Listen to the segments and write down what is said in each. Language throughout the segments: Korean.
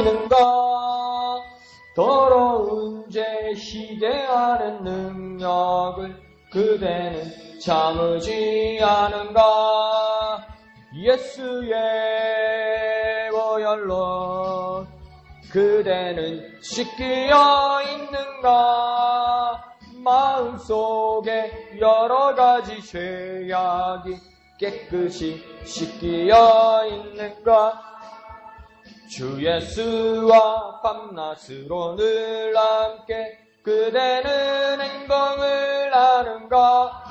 있는가? 더러운 죄 희게 하는 능력을 그대는 참으지 않은가? 예수의 보혈로 그대는 씻기어 있는가? 마음속에 여러가지 죄악이 깨끗이 씻기어 있는가? 주 예수와 밤낮으로 늘 함께 그대는 행동을 하는가?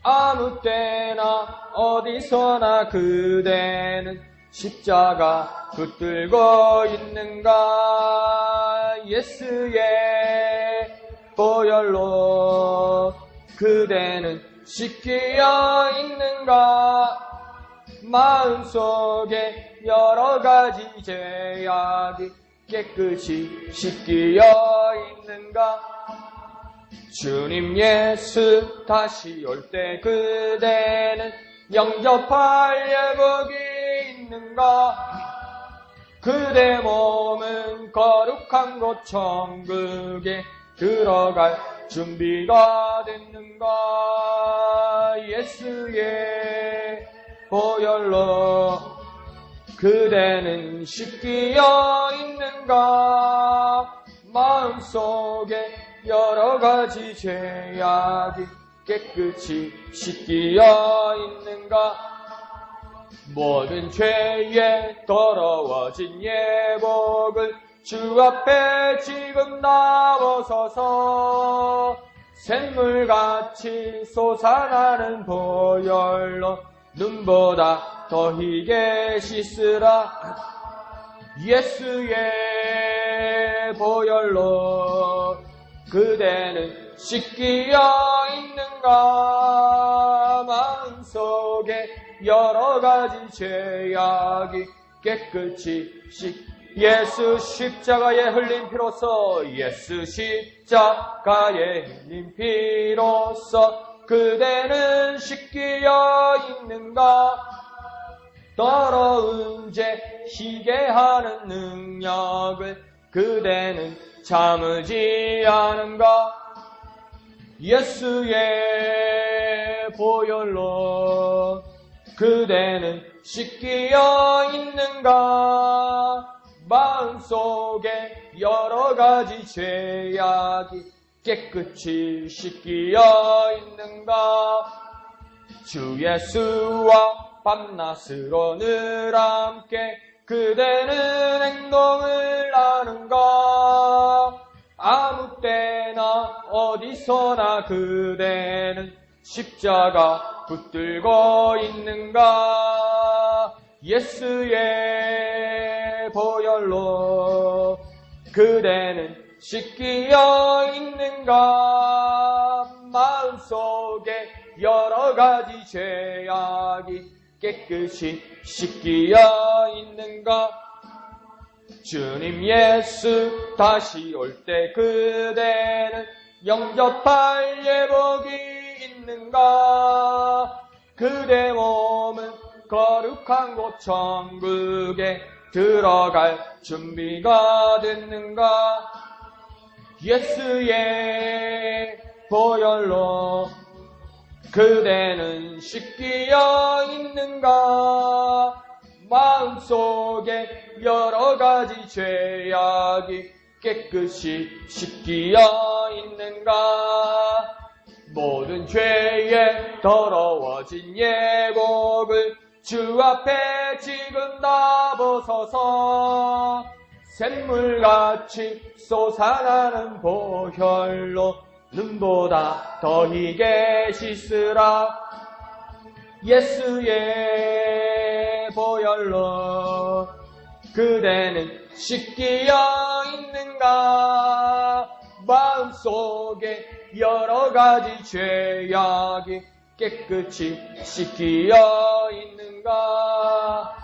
아무 때나 어디서나 그대는 십자가 붙들고 있는가? 예수의 보혈로 그대는 씻기어 있는가? 마음속에 여러가지 죄악이 깨끗이 씻기어 있는가? 주님 예수 다시 올 때 그대는 영접할 예복이 있는가? 그대 몸은 거룩한 곳 천국에 들어갈 준비가 됐는가? 예수의 보혈로 그대는 씻기어 있는가? 마음속에 여러가지 죄악이 깨끗이 씻기어 있는가? 모든 죄에 더러워진 예복을 주 앞에 지금 다 벗어서 샘물같이 솟아나는 보혈로 눈보다 더 희게 씻으라. 예수의 보혈로 그대는 씻기어 있는가? 마음속에 여러가지 죄악이 깨끗이 예수 십자가에 흘린 피로써 예수 십자가에 흘린 피로써 그대는 씻기어 있는가? 더러운 죄 희게 하는 능력을 그대는 참으지 않은가? 예수의 보혈로 그대는 씻기어 있는가? 마음속에 여러가지 죄악이 깨끗이 씻기어 있는가? 주 예수와 밤낮으로 늘 함께 그대는 행동을 하는가? 아무 때나 어디서나 그대는 십자가 붙들고 있는가? 예수의 보혈로 그대는 씻기어 있는가? 마음속에 여러가지 죄악이 깨끗이 씻기어 있는가? 주님 예수 다시 올 때 그대는 영접할 예복이 있는가? 그대 몸은 거룩한 곳 천국에 들어갈 준비가 됐는가? 예수의 보혈로 그대는 씻기어 있는가? 마음속에 여러가지 죄악이 깨끗이 씻기어 있는가? 모든 죄에 더러워진 예복을 주 앞에 지금 다 벗어서 샘물같이 솟아나는 보혈로 눈보다 더 희게 씻으라. 예수의 보혈로 그대는 씻기어 있는가? 마음속에 여러가지 죄악이 깨끗이 씻기어 있는가?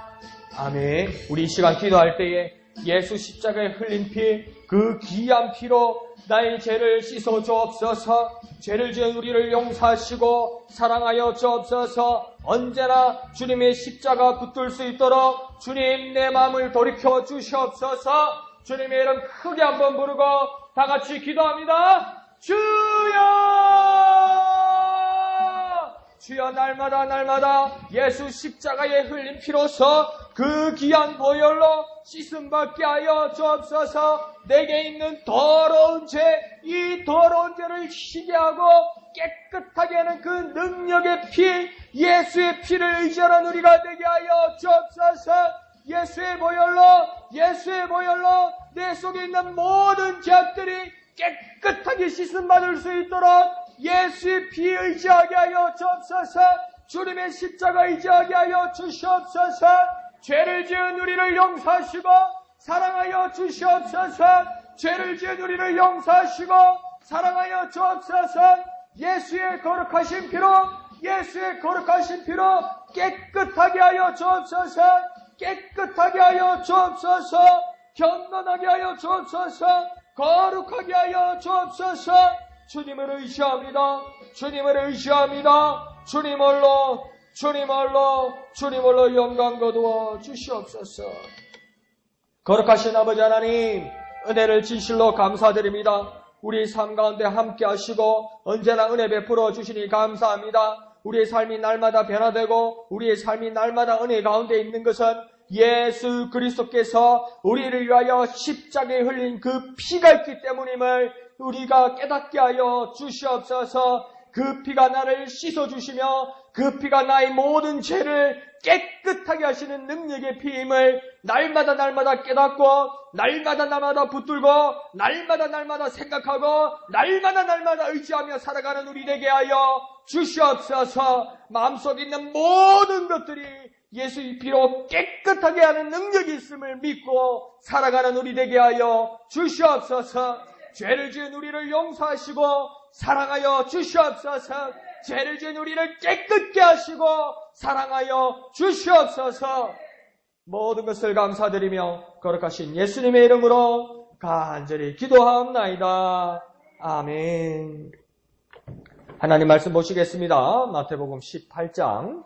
아멘. 우리 이 시간 기도할 때에 예수 십자가에 흘린 피, 그 귀한 피로 나의 죄를 씻어 주옵소서. 죄를 지은 우리를 용서하시고 사랑하여 주옵소서. 언제나 주님의 십자가 붙들 수 있도록 주님 내 마음을 돌이켜 주시옵소서. 주님의 이름 크게 한번 부르고 다 같이 기도합니다. 주여! 주여, 날마다 날마다 예수 십자가에 흘린 피로서 그 귀한 보혈로 씻음받게 하여 주옵소서. 내게 있는 더러운 죄, 이 더러운 죄를 희게 하고 깨끗하게 하는 그 능력의 피, 예수의 피를 의지하는 우리가 되게 하여 주옵소서. 예수의 보혈로 내 속에 있는 모든 죄악들이 깨끗하게 씻음받을 수 있도록 예수의 피 의지하게 하여 주옵소서. 주님의 십자가 의지하게 하여 주시옵소서. 죄를 지은 우리를 용서하시고 사랑하여 주시옵소서. 죄를 지은 우리를 용서하시고 사랑하여 주옵소서. 예수의 거룩하신 피로 깨끗하게 하여 주옵소서. 깨끗하게 하여 주옵소서. 경건하게 하여 주옵소서. 거룩하게 하여 주옵소서. 주님을 의지합니다. 주님을로 영광 거두어 주시옵소서. 거룩하신 아버지 하나님, 은혜를 진실로 감사드립니다. 우리 삶 가운데 함께 하시고 언제나 은혜 베풀어 주시니 감사합니다. 우리의 삶이 날마다 변화되고 우리의 삶이 날마다 은혜 가운데 있는 것은 예수 그리스도께서 우리를 위하여 십자가에 흘린 그 피가 있기 때문임을 우리가 깨닫게 하여 주시옵소서. 그 피가 나를 씻어주시며 그 피가 나의 모든 죄를 깨끗하게 하시는 능력의 피임을 날마다 깨닫고 날마다 붙들고 날마다 생각하고 날마다 의지하며 살아가는 우리 되게 하여 주시옵소서. 마음속에 있는 모든 것들이 예수의 피로 깨끗하게 하는 능력이 있음을 믿고 살아가는 우리 되게 하여 주시옵소서. 죄를 지은 우리를 용서하시고 사랑하여 주시옵소서. 죄를 지은 우리를 깨끗게 하시고 사랑하여 주시옵소서. 모든 것을 감사드리며 거룩하신 예수님의 이름으로 간절히 기도하옵나이다. 아멘. 하나님 말씀 보시겠습니다. 마태복음 18장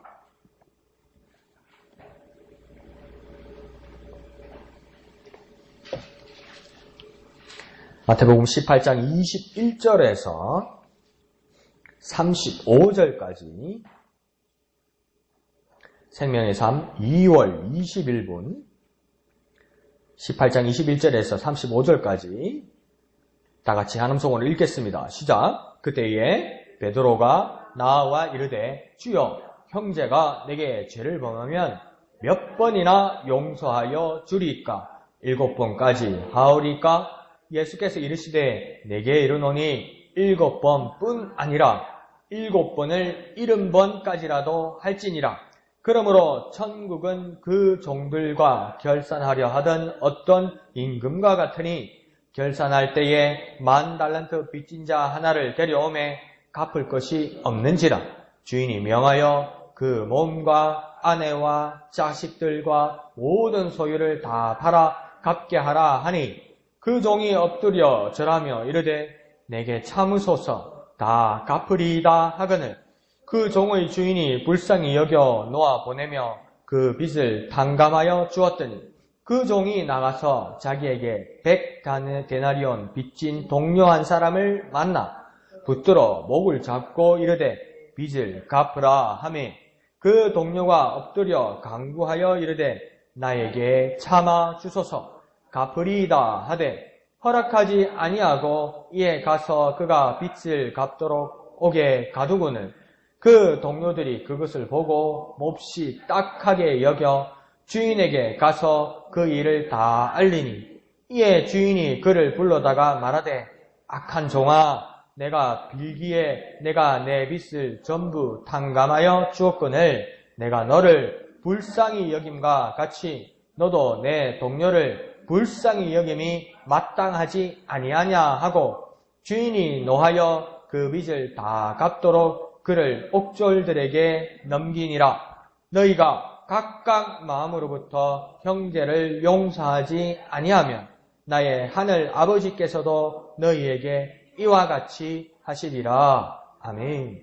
마태복음 18장 21절에서 35절까지 생명의 삶 2월 21분 18장 21절에서 35절까지 다 같이 한음성으로 읽겠습니다. 시작. 그때에 베드로가 나와 이르되 주여, 형제가 내게 죄를 범하면 몇 번이나 용서하여 주리이까? 7번까지 하오리까? 예수께서 이르시되 내게 이르노니 7번뿐 아니라 7번을 70번까지라도 할지니라. 그러므로 천국은 그 종들과 결산하려 하던 어떤 임금과 같으니 결산할 때에 10,000달란트 빚진 자 하나를 데려오매 갚을 것이 없는지라. 주인이 명하여 그 몸과 아내와 자식들과 모든 소유를 다 팔아 갚게 하라 하니 그 종이 엎드려 절하며 이르되 내게 참으소서, 다 갚으리이다 하거늘 그 종의 주인이 불쌍히 여겨 놓아 보내며 그 빚을 탕감하여 주었더니 그 종이 나가서 자기에게 100데나리온 빚진 동료 한 사람을 만나 붙들어 목을 잡고 이르되 빚을 갚으라 하매 그 동료가 엎드려 간구하여 이르되 나에게 참아 주소서, 갚으리이다 하되 허락하지 아니하고 이에 가서 그가 빚을 갚도록 오게 가두고는 그 동료들이 그것을 보고 몹시 딱하게 여겨 주인에게 가서 그 일을 다 알리니 이에 주인이 그를 불러다가 말하되 악한 종아, 내가 빌기에 내가 내 빚을 전부 탕감하여 주었거늘 내가 너를 불쌍히 여김과 같이 너도 내 동료를 불쌍히 여김이 마땅하지 아니하냐 하고 주인이 노하여 그 빚을 다 갚도록 그를 옥졸들에게 넘기니라. 너희가 각각 마음으로부터 형제를 용서하지 아니하면 나의 하늘 아버지께서도 너희에게 이와 같이 하시리라. 아멘.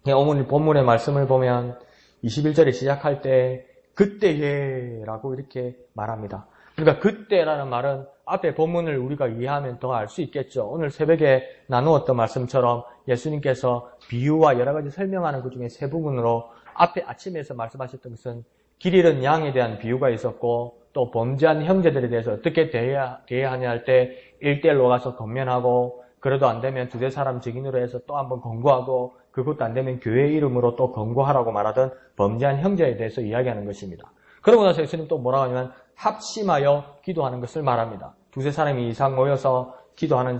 오늘 본문의 말씀을 보면 21절에 시작할 때 그때에라고 이렇게 말합니다. 그러니까 그때라는 말은 앞에 본문을 우리가 이해하면 더 알 수 있겠죠. 오늘 새벽에 나누었던 말씀처럼 예수님께서 비유와 여러 가지 설명하는 그 중에 세 부분으로 앞에 아침에서 말씀하셨던 것은 길 잃은 양에 대한 비유가 있었고 또 범죄한 형제들에 대해서 어떻게 대해야 하냐 할 때 1대1로 가서 권면하고 그래도 안 되면 두세 사람 증인으로 해서 또 한번 권고하고 그것도 안 되면 교회 이름으로 또 권고하라고 말하던 범죄한 형제에 대해서 이야기하는 것입니다. 그러고 나서 예수님 또 뭐라고 하냐면 합심하여 기도하는 것을 말합니다. 두세 사람이 이상 모여서 기도하는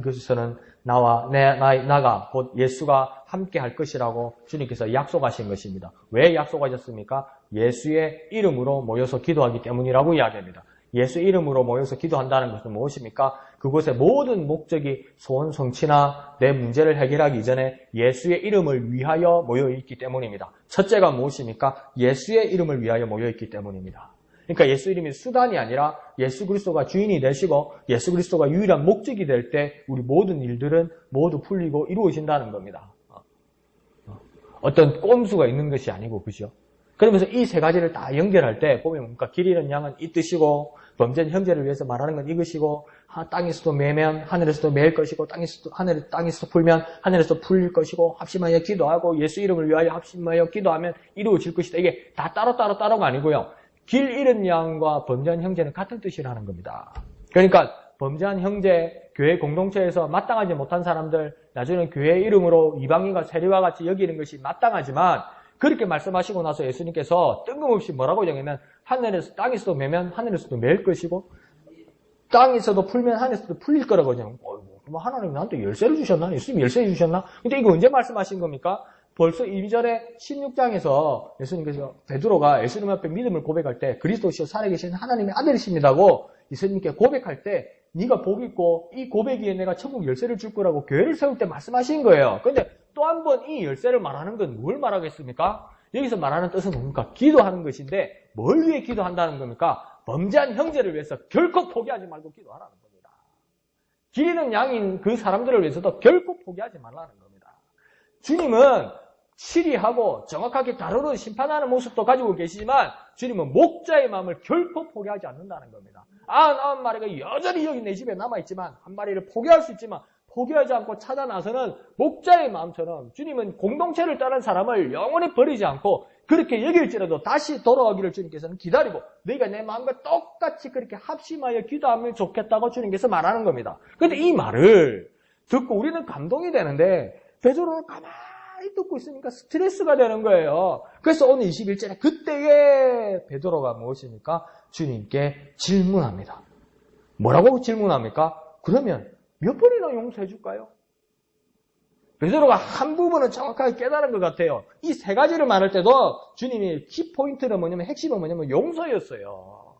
것에서는 나가 곧 예수가 함께 할 것이라고 주님께서 약속하신 것입니다. 왜 약속하셨습니까? 예수의 이름으로 모여서 기도하기 때문이라고 이야기합니다. 예수 이름으로 모여서 기도한다는 것은 무엇입니까? 그곳의 모든 목적이 소원 성취나 내 문제를 해결하기 이전에 예수의 이름을 위하여 모여있기 때문입니다. 첫째가 무엇입니까? 예수의 이름을 위하여 모여있기 때문입니다. 그러니까 예수 이름이 수단이 아니라 예수 그리스도가 주인이 되시고 예수 그리스도가 유일한 목적이 될 때 우리 모든 일들은 모두 풀리고 이루어진다는 겁니다. 어떤 꼼수가 있는 것이 아니고, 그죠? 그러면서 이 세 가지를 다 연결할 때 보면 뭡니까? 길 잃은 양은 이 뜻이고 범죄한 형제를 위해서 말하는 건 이것이고 땅에서도 매면 하늘에서도 매일 것이고 땅에서도 풀면 하늘에서도 풀릴 것이고 합심하여 기도하고 예수 이름을 위하여 합심하여 기도하면 이루어질 것이다. 이게 다 따로가 아니고요. 길 잃은 양과 범죄한 형제는 같은 뜻이라는 겁니다. 그러니까 범죄한 형제, 교회 공동체에서 마땅하지 못한 사람들, 나중에 교회 이름으로 이방인과 세리와 같이 여기는 것이 마땅하지만 그렇게 말씀하시고 나서 예수님께서 뜬금없이 뭐라고 정하면 땅에서도 매면 하늘에서도 매일 것이고 땅에서도 풀면 하늘에서도 풀릴 거라고 그냥 하나님이 나한테 열쇠를 주셨나? 예수님이 열쇠를 주셨나? 근데 이거 언제 말씀하신 겁니까? 벌써 이전에 16장에서 예수님께서 베드로가 예수님 앞에 믿음을 고백할 때 그리스도시요 살아계신 하나님의 아들이십니다고 예수님께 고백할 때 네가 복 있고 이 고백에 내가 천국 열쇠를 줄 거라고 교회를 세울 때 말씀하신 거예요. 그런데 또 한 번 이 열쇠를 말하는 건 뭘 말하겠습니까? 여기서 말하는 뜻은 뭡니까? 기도하는 것인데 뭘 위해 기도한다는 겁니까? 범죄한 형제를 위해서 결코 포기하지 말고 기도하라는 겁니다. 길 잃은 양인 그 사람들을 위해서도 결코 포기하지 말라는 겁니다. 주님은 치리하고 정확하게 다루는 심판하는 모습도 가지고 계시지만 주님은 목자의 마음을 결코 포기하지 않는다는 겁니다. 99마리가 여전히 여기 내 집에 남아있지만 한 마리를 포기할 수 있지만 포기하지 않고 찾아 나서는 목자의 마음처럼 주님은 공동체를 따른 사람을 영원히 버리지 않고 그렇게 여길지라도 다시 돌아오기를 주님께서는 기다리고 너희가 내 마음과 똑같이 그렇게 합심하여 기도하면 좋겠다고 주님께서 말하는 겁니다. 그런데 이 말을 듣고 우리는 감동이 되는데 베드로는 가만히 듣고 있으니까 스트레스가 되는 거예요. 그래서 오늘 21절에 그때에 베드로가 무엇입니까? 주님께 질문합니다. 뭐라고 질문합니까? 그러면 몇 번이나 용서해 줄까요? 베드로가 한 부분은 정확하게 깨달은 것 같아요. 이 세 가지를 말할 때도 주님이 키포인트는 뭐냐면 핵심은 뭐냐면 용서였어요.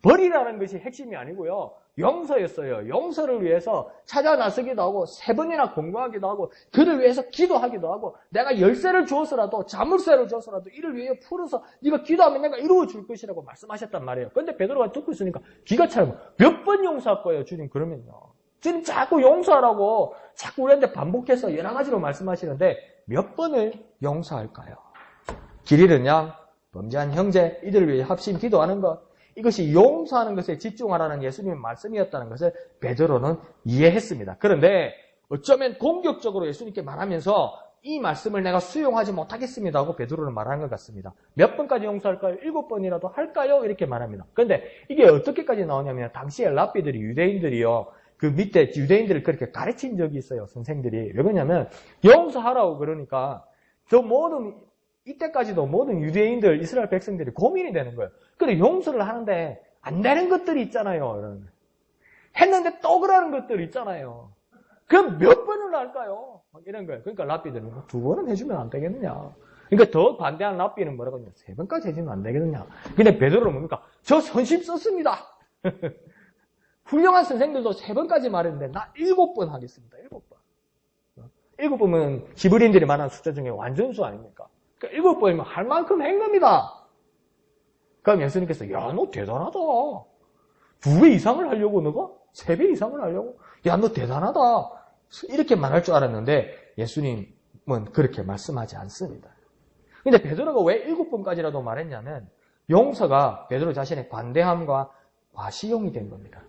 벌이라는 것이 핵심이 아니고요. 용서였어요. 용서를 위해서 찾아 나서기도 하고 3번이나 공부하기도 하고 그를 위해서 기도하기도 하고 내가 열쇠를 주어서라도 자물쇠를 주어서라도 이를 위해 풀어서 네가 기도하면 내가 이루어 줄 것이라고 말씀하셨단 말이에요. 그런데 베드로가 듣고 있으니까 기가 차요. 몇 번 용서할 거예요, 주님 그러면요. 주님 자꾸 용서하라고 자꾸 우리한테 반복해서 여러 가지로 말씀하시는데 몇 번을 용서할까요? 길 잃은 양, 범죄한 형제, 이들을 위해 합심 기도하는 것, 이것이 용서하는 것에 집중하라는 예수님의 말씀이었다는 것을 베드로는 이해했습니다. 그런데 어쩌면 공격적으로 예수님께 말하면서 이 말씀을 내가 수용하지 못하겠습니다 하고 베드로는 말하는 것 같습니다. 몇 번까지 용서할까요? 7번이라도 할까요? 이렇게 말합니다. 그런데 이게 어떻게까지 나오냐면 당시에 랍비들이 유대인들이요. 그 밑에 유대인들을 그렇게 가르친 적이 있어요. 선생들이. 왜 그러냐면 용서하라고 그러니까 이때까지도 모든 유대인들, 이스라엘 백성들이 고민이 되는 거예요. 근데 용서를 하는데 안 되는 것들이 있잖아요. 했는데 또 그러는 것들이 있잖아요. 그럼 몇 번을 할까요? 이런 거예요. 그러니까 랍비들은 2번은 해주면 안 되겠느냐. 그러니까 더 반대하는 랍비는 뭐라고 하냐. 3번까지 해주면 안 되겠느냐. 근데 베드로는 뭡니까? 저 선심 썼습니다. 훌륭한 선생들도 3번까지 말했는데 나 7번 하겠습니다. 7번. 7번은 히브리인들이 말하는 숫자 중에 완전수 아닙니까? 그러니까 7번이면 할 만큼 한 겁니다. 그럼 예수님께서 야, 너 대단하다. 2배 이상을 하려고 너가? 3배 이상을 하려고? 야, 너 대단하다. 이렇게 말할 줄 알았는데 예수님은 그렇게 말씀하지 않습니다. 근데 베드로가 왜 7번까지라도 말했냐면 용서가 베드로 자신의 관대함과 과시용이 된 겁니다.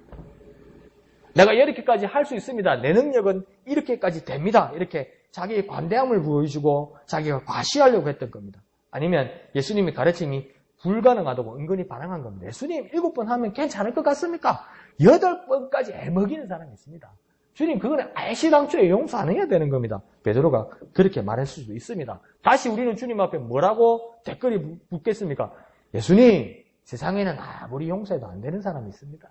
내가 이렇게까지 할 수 있습니다. 내 능력은 이렇게까지 됩니다. 이렇게 자기의 관대함을 보여주고 자기가 과시하려고 했던 겁니다. 아니면 예수님의 가르침이 불가능하다고 은근히 반항한 겁니다. 예수님 7번 하면 괜찮을 것 같습니까? 8번까지 애먹이는 사람이 있습니다. 주님 그거는 애시당초에 용서 안 해야 되는 겁니다. 베드로가 그렇게 말했을 수도 있습니다. 다시 우리는 주님 앞에 뭐라고 댓글이 붙겠습니까? 예수님 세상에는 아무리 용서해도 안 되는 사람이 있습니다.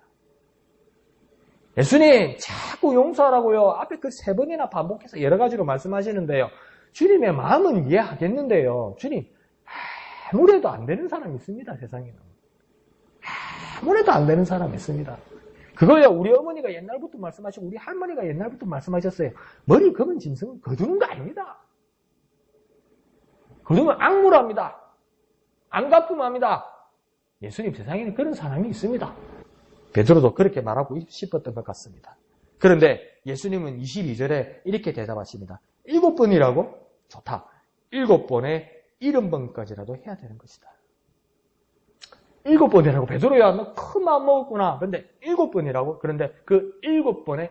예수님 자꾸 용서하라고요. 앞에 그 3번이나 반복해서 여러 가지로 말씀하시는데요. 주님의 마음은 이해하겠는데요. 주님 아무래도 안 되는 사람이 있습니다. 세상에는. 아무래도 안 되는 사람이 있습니다. 그거야 우리 어머니가 옛날부터 말씀하시고 우리 할머니가 옛날부터 말씀하셨어요. 머리 검은 짐승은 거두는 거 아닙니다. 거두면 악물합니다. 안 갚음합니다. 예수님 세상에는 그런 사람이 있습니다. 베드로도 그렇게 말하고 싶었던 것 같습니다. 그런데 예수님은 22절에 이렇게 대답하십니다. 7번이라고? 좋다. 7번에 70번까지라도 해야 되는 것이다. 7번이라고 베드로야 너 큰 마음 먹었구나. 그런데 7번이라고? 그런데 그 7번에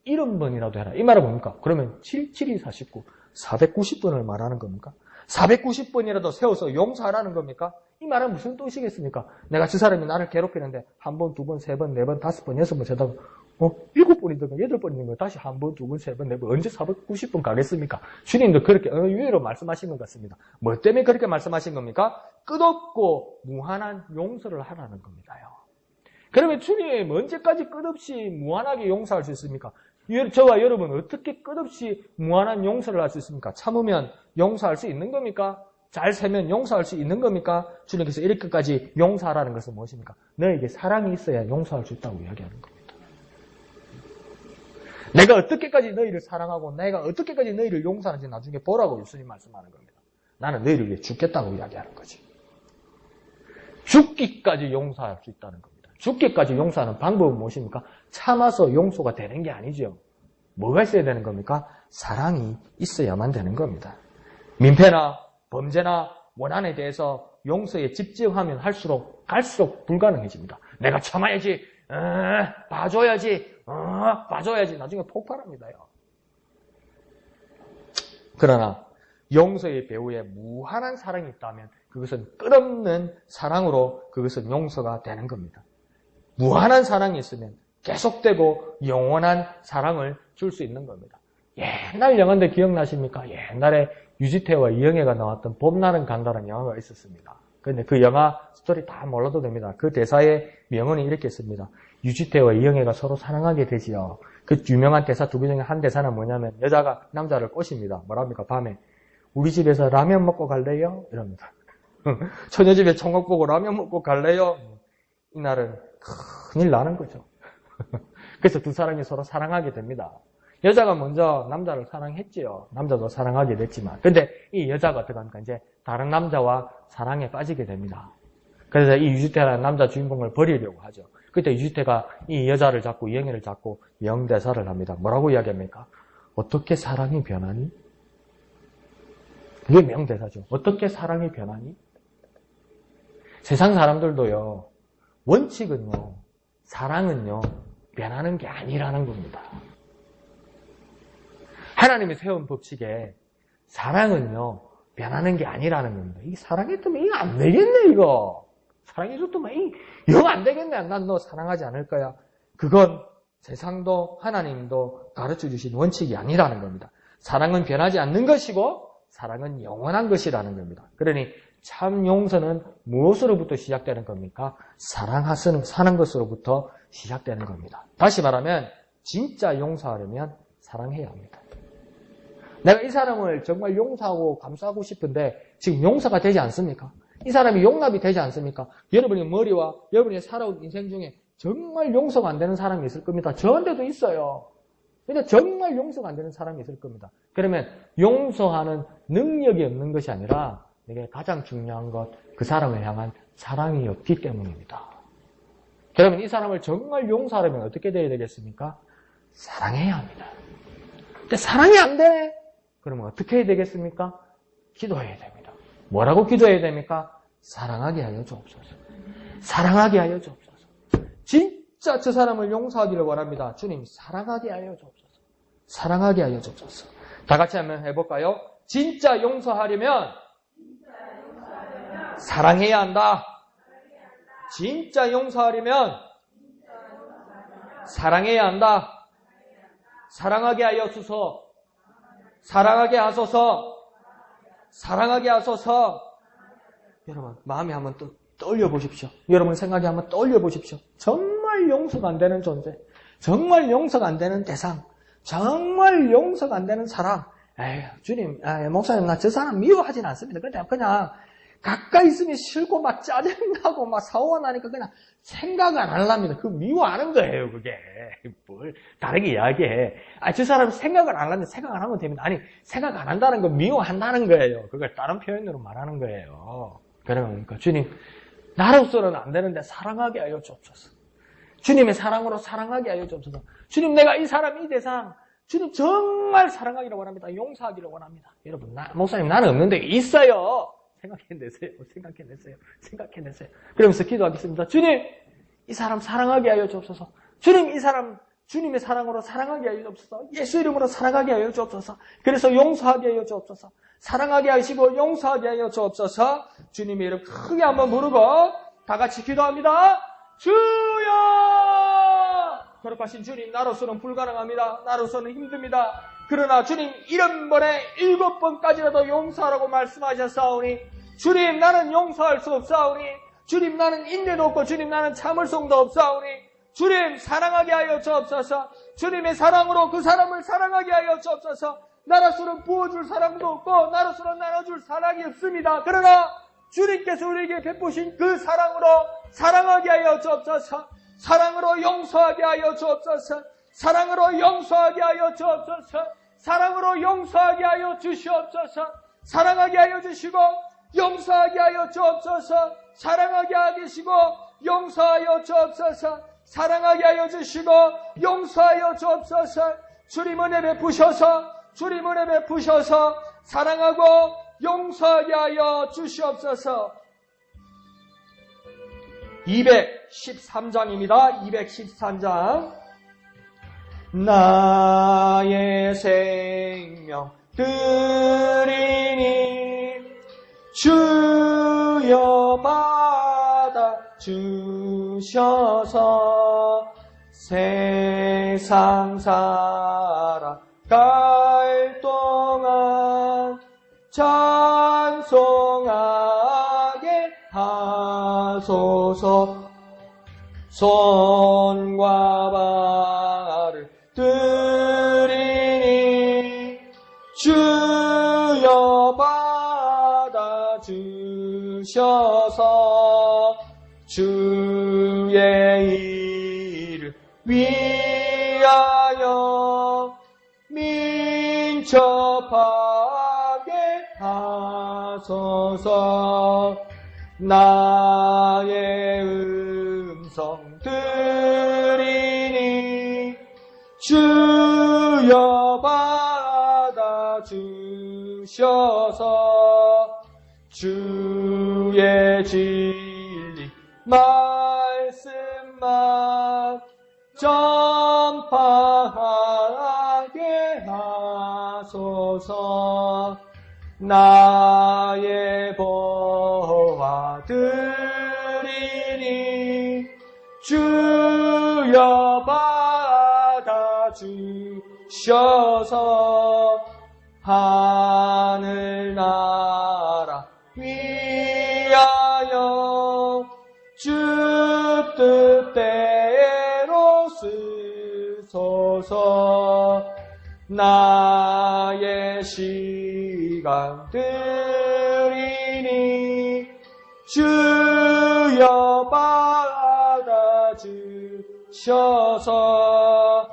70번이라도 해라. 이 말은 뭡니까? 그러면 7, 7이 49, 490번을 말하는 겁니까? 490번이라도 세워서 용서하라는 겁니까? 이 말은 무슨 뜻이겠습니까? 내가 저 사람이 나를 괴롭히는데 1번, 2번, 3번, 4번, 5번, 6번 세다가 7번이든가 8번이든가 다시 1번, 2번, 3번, 4번 언제 490번 가겠습니까? 주님도 그렇게 유예로 말씀하신 것 같습니다. 뭐 때문에 그렇게 말씀하신 겁니까? 끝없고 무한한 용서를 하라는 겁니다요. 그러면 주님 언제까지 끝없이 무한하게 용서할 수 있습니까? 저와 여러분 어떻게 끝없이 무한한 용서를 할 수 있습니까? 참으면 용서할 수 있는 겁니까? 잘 세면 용서할 수 있는 겁니까? 주님께서 이렇게까지 용서하라는 것은 무엇입니까? 너에게 사랑이 있어야 용서할 수 있다고 이야기하는 겁니다. 내가 어떻게까지 너희를 사랑하고 내가 어떻게까지 너희를 용서하는지 나중에 보라고 예수님 말씀하는 겁니다. 나는 너희를 위해 죽겠다고 이야기하는 거지. 죽기까지 용서할 수 있다는 겁니다. 죽기까지 용서하는 방법은 무엇입니까? 참아서 용서가 되는 게 아니죠. 뭐가 있어야 되는 겁니까? 사랑이 있어야만 되는 겁니다. 민폐나 범죄나 원한에 대해서 용서에 집중하면 갈수록 불가능해집니다. 내가 참아야지, 봐줘야지, 봐줘야지 나중에 폭발합니다요. 그러나 용서의 배후에 무한한 사랑이 있다면 그것은 끝없는 사랑으로 그것은 용서가 되는 겁니다. 무한한 사랑이 있으면 계속되고 영원한 사랑을 줄 수 있는 겁니다. 옛날 영화인데 기억나십니까? 옛날에 유지태와 이영애가 나왔던 봄날은 간다는 영화가 있었습니다. 그런데 그 영화 스토리 다 몰라도 됩니다. 그 대사의 명언이 이렇게 있습니다. 유지태와 이영애가 서로 사랑하게 되지요. 그 유명한 대사 두 개 중에 한 대사는 뭐냐면 여자가 남자를 꼬십니다. 뭐랍니까? 밤에 우리 집에서 라면 먹고 갈래요? 이럽니다. 처녀 집에 총각 보고 라면 먹고 갈래요? 이날은 큰일 나는 거죠. 그래서 두 사람이 서로 사랑하게 됩니다. 여자가 먼저 남자를 사랑했지요. 남자도 사랑하게 됐지만. 근데 이 여자가 어떻게 합니까? 이제 다른 남자와 사랑에 빠지게 됩니다. 그래서 이 유지태라는 남자 주인공을 버리려고 하죠. 그때 유지태가 이 여자를 잡고 이영애를 잡고 명대사를 합니다. 뭐라고 이야기합니까? 어떻게 사랑이 변하니? 그게 명대사죠. 어떻게 사랑이 변하니? 세상 사람들도요. 원칙은요. 사랑은요. 변하는 게 아니라는 겁니다. 하나님이 세운 법칙에 사랑은요. 변하는 게 아니라는 겁니다. 이 사랑했더면 이거 안 되겠네 이거. 사랑해줬더만 영 안 되겠네. 난 너 사랑하지 않을 거야. 그건 세상도 하나님도 가르쳐 주신 원칙이 아니라는 겁니다. 사랑은 변하지 않는 것이고 사랑은 영원한 것이라는 겁니다. 그러니 참 용서는 무엇으로부터 시작되는 겁니까? 사는 것으로부터 시작되는 겁니다. 다시 말하면 진짜 용서하려면 사랑해야 합니다. 내가 이 사람을 정말 용서하고 감사하고 싶은데 지금 용서가 되지 않습니까? 이 사람이 용납이 되지 않습니까? 여러분의 머리와 여러분의 살아온 인생 중에 정말 용서가 안 되는 사람이 있을 겁니다. 저한테도 있어요. 근데 정말 용서가 안 되는 사람이 있을 겁니다. 그러면 용서하는 능력이 없는 것이 아니라 내게 가장 중요한 것, 그 사람을 향한 사랑이 없기 때문입니다. 그러면 이 사람을 정말 용서하려면 어떻게 돼야 되겠습니까? 사랑해야 합니다. 근데 사랑이 안 돼. 그러면 어떻게 해야 되겠습니까? 기도해야 됩니다. 뭐라고 기도해야 됩니까? 사랑하게 하여 주옵소서. 사랑하게 하여 주옵소서. 진짜 저 사람을 용서하기를 원합니다. 주님, 사랑하게 하여 주옵소서. 사랑하게 하여 주옵소서. 다 같이 한번 해볼까요? 진짜 용서하려면 사랑해야 한다. 진짜 용서하려면 사랑해야 한다. 사랑하게 하여주소. 사랑하게 하소서. 사랑하게 하소서. 여러분, 마음에 한번 또 떠올려 보십시오. 여러분 생각에 한번 떠올려 보십시오. 정말 용서가 안 되는 존재, 정말 용서가 안 되는 대상, 정말 용서가 안 되는 사람. 에휴, 주님, 목사님, 나 저 사람 미워하진 않습니다. 그냥 가까이 있으면 싫고 막 짜증나고 막 사고가 나니까 그냥 생각을 안 하랍니다. 그 미워하는 거예요, 그게. 뭘 다르게 이야기해. 저 사람 생각을 안 하는데 생각 안 하면 됩니다. 아니, 생각 안 한다는 건 미워한다는 거예요. 그걸 다른 표현으로 말하는 거예요. 그러니까 주님, 나로서는 안 되는데 사랑하게 하여 주옵소서. 주님의 사랑으로 사랑하게 하여 주옵소서. 주님, 내가 이 사람, 이 대상, 주님 정말 사랑하기를 원합니다. 용서하기를 원합니다. 여러분, 목사님, 나는 없는데 있어요. 생각해냈어요. 그러면서 기도하겠습니다. 주님, 이 사람 사랑하게 하여 주옵소서. 주님, 이 사람 주님의 사랑으로 사랑하게 하여 주옵소서. 예수 이름으로 사랑하게 하여 주옵소서. 그래서 용서하게 하여 주옵소서. 사랑하게 하시고 용서하게 하여 주옵소서. 주님의 이름 크게 한번 부르고 다 같이 기도합니다. 주여! 거룩하신 주님, 나로서는 불가능합니다. 나로서는 힘듭니다. 그러나 주님, 7번에 7번까지라도 용서하라고 말씀하셨사오니 주님, 나는 용서할 수 없사오니 주님, 나는 인내도 없고 주님, 나는 참을성도 없사오니 주님, 사랑하게 하여 주옵소서. 주님의 사랑으로 그 사람을 사랑하게 하여 주옵소서. 나로서는 부어줄 사랑도 없고 나로서는 나눠줄 사랑이 없습니다. 그러나 주님께서 우리에게 베푸신 그 사랑으로 사랑하게 하여 주옵소서. 사랑으로 용서하게 하여 주옵소서. 사랑으로 용서하게 하여 주옵소서. 사랑으로 용서하게 하여 주시옵소서. 사랑하게 하여 주시고 용서하게 하여 주옵소서. 사랑하게 하시고 용서하여 주옵소서. 사랑하게 하여 주시고 용서하여 주옵소서. 주님 은혜 베푸셔서 주님 은혜 베푸셔서 사랑하고 용서하게 하여 주시옵소서. 213장입니다. 213장. 나의 생명 드리니 주여 받아 주셔서 세상 살아갈 동안 찬송하게 하소서. 손과 발을 드리니 주여 받아 주셔서 주의 이름 위하여 민첩하게 하소서. 나의 음성 들으니 주여 받아 주셔서 주의 진리 말씀만 전파하게 하소서. 나의 보화 드리니 주여 받아 주셔서 하늘나라 위하여 주 뜻대로 쓰소서. 나의 시간 드리니 주여 받아 주셔서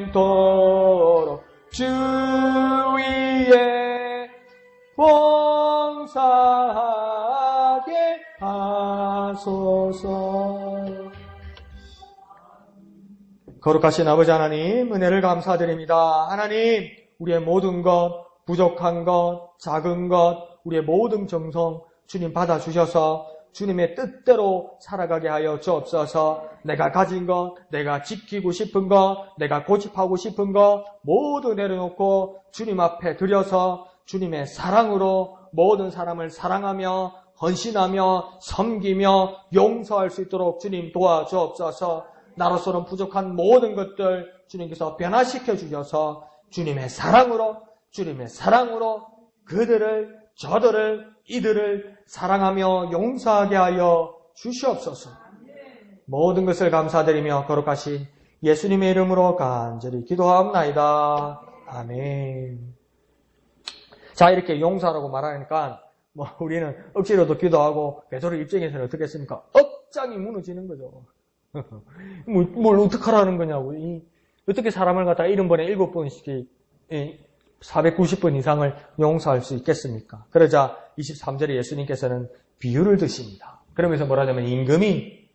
평생도록 주 위에 봉사하게 하소서. 거룩하신 아버지 하나님, 은혜를 감사드립니다. 하나님, 우리의 모든 것 부족한 것, 작은 것, 우리의 모든 정성 주님 받아주셔서 주님의 뜻대로 살아가게 하여 주옵소서. 내가 가진 것, 내가 지키고 싶은 것, 내가 고집하고 싶은 것 모두 내려놓고 주님 앞에 드려서 주님의 사랑으로 모든 사람을 사랑하며 헌신하며 섬기며 용서할 수 있도록 주님 도와주옵소서. 나로서는 부족한 모든 것들 주님께서 변화시켜 주셔서 주님의 사랑으로 그들을, 저들을, 이들을 사랑하며 용서하게 하여 주시옵소서. 모든 것을 감사드리며 거룩하신 예수님의 이름으로 간절히 기도하옵나이다. 아멘. 자, 이렇게 용서하라고 말하니까 우리는 억지로도 기도하고 베드로 입장에서는 어떻게 했습니까? 억장이 무너지는 거죠. 뭘 어떡하라는 거냐고. 어떻게 사람을 갖다 70번에 7번씩 490번 이상을 용서할 수 있겠습니까? 그러자 23절에 예수님께서는 비유를 드십니다. 그러면서 뭐라냐면 임금이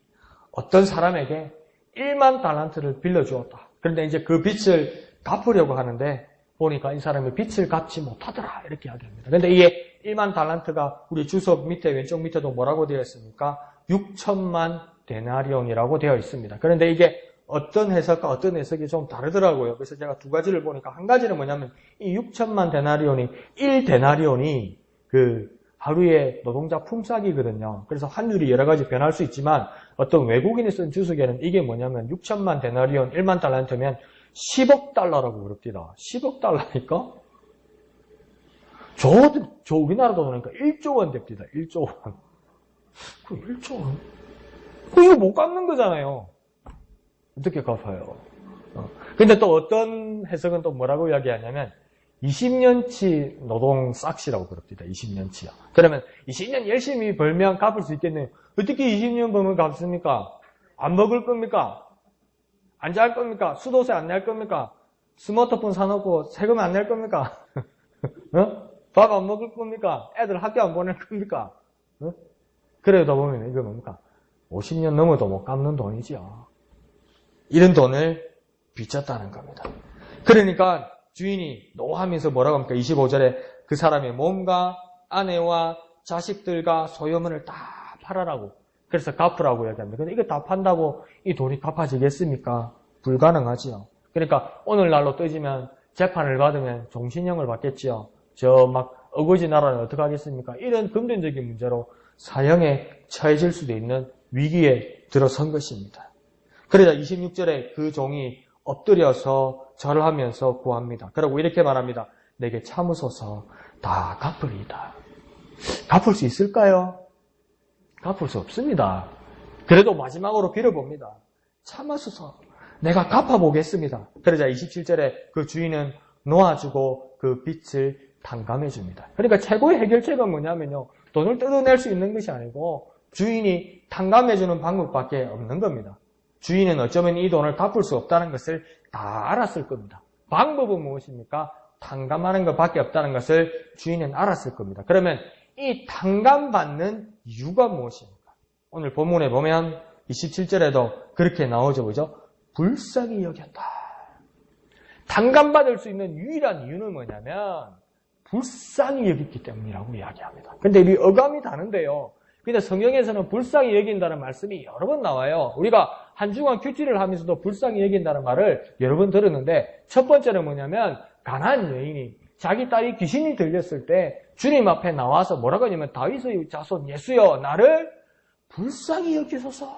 어떤 사람에게 1만 달란트를 빌려주었다. 그런데 이제 그 빚을 갚으려고 하는데 보니까 이 사람이 빚을 갚지 못하더라. 이렇게 이야기합니다. 그런데 이게 1만 달란트가 우리 주석 밑에 왼쪽 밑에도 뭐라고 되어 있습니까? 6천만 데나리온이라고 되어 있습니다. 그런데 이게 어떤 해석과 어떤 해석이 좀 다르더라고요. 그래서 제가 두 가지를 보니까 한 가지는 뭐냐면 이 6천만 데나리온이 1데나리온이 그 하루의 노동자 품삯이거든요. 그래서 환율이 여러 가지 변할 수 있지만 어떤 외국인이 쓴 주석에는 이게 뭐냐면 6천만 데나리온 1만 달란트면 10억 달러라고 그럽니다. 10억 달러니까 저 우리나라도 보니까 1조 원 됩니다. 1조 원. 그 1조 원? 이거 못 갚는 거잖아요. 어떻게 갚아요? 근데 또 어떤 해석은 또 뭐라고 이야기하냐면 20년치 노동 싹시라고 그럽니다. 20년치요. 그러면 20년 열심히 벌면 갚을 수 있겠네요. 어떻게 20년 벌면 갚습니까? 안 먹을 겁니까? 안 잘 겁니까? 수도세 안 낼 겁니까? 스마트폰 사놓고 세금 안 낼 겁니까? 밥 안 먹을 겁니까? 애들 학교 안 보낼 겁니까? 그러다 보면 이거 뭡니까? 50년 넘어도 못 갚는 돈이죠. 이런 돈을 빚졌다는 겁니다. 그러니까 주인이 노하면서 뭐라고 합니까? 25절에 그 사람의 몸과 아내와 자식들과 소유물을 다 팔아라고. 그래서 갚으라고 이야기합니다. 근데 이거 다 판다고 이 돈이 갚아지겠습니까? 불가능하지요. 그러니까 오늘날로 따지면 재판을 받으면 종신형을 받겠지요. 저 막 어거지 나라는 어떻게 하겠습니까? 이런 금전적인 문제로 사형에 처해질 수도 있는 위기에 들어선 것입니다. 그러자 26절에 그 종이 엎드려서 절하면서 구합니다. 그리고 이렇게 말합니다. 내게 참으소서 다 갚으리이다. 갚을 수 있을까요? 갚을 수 없습니다. 그래도 마지막으로 빌어봅니다. 참으소서 내가 갚아보겠습니다. 그러자 27절에 그 주인은 놓아주고 그 빚을 탕감해 줍니다. 그러니까 최고의 해결책은 뭐냐면요. 돈을 뜯어낼 수 있는 것이 아니고 주인이 탕감해 주는 방법밖에 없는 겁니다. 주인은 어쩌면 이 돈을 갚을 수 없다는 것을 다 알았을 겁니다. 방법은 무엇입니까? 탕감하는 것밖에 없다는 것을 주인은 알았을 겁니다. 그러면 이 탕감받는 이유가 무엇입니까? 오늘 본문에 보면 27절에도 그렇게 나오죠. 그죠? 불쌍히 여겼다. 탕감받을 수 있는 유일한 이유는 뭐냐면 불쌍히 여겼기 때문이라고 이야기합니다. 근데 이 어감이 다른데요. 근데 성경에서는 불쌍히 여긴다는 말씀이 여러 번 나와요. 우리가 한 주간 큐티를 하면서도 불쌍히 여긴다는 말을 여러 번 들었는데 첫 번째는 뭐냐면 가나안 여인이 자기 딸이 귀신이 들렸을 때 주님 앞에 나와서 뭐라고 하냐면 다윗의 자손 예수여 나를 불쌍히 여기소서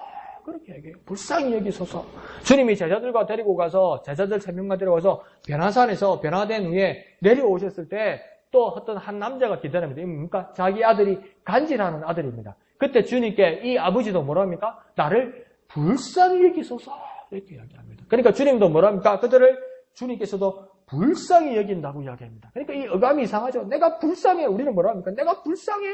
그렇게 얘기해요. 불쌍히 여기소서. 주님이 제자들과 데리고 가서 제자들 3명과 데려가서 변화산에서 변화된 후에 내려오셨을 때 또 어떤 한 남자가 기다립니다. 이 뭡니까? 자기 아들이 간질하는 아들입니다. 그때 주님께 이 아버지도 뭐랍니까? 나를 불쌍히 여기소서 이렇게 이야기합니다. 그러니까 주님도 뭐랍니까? 그들을 주님께서도 불쌍히 여긴다고 이야기합니다. 그러니까 이 어감이 이상하죠. 내가 불쌍해. 우리는 뭐랍니까? 내가 불쌍해.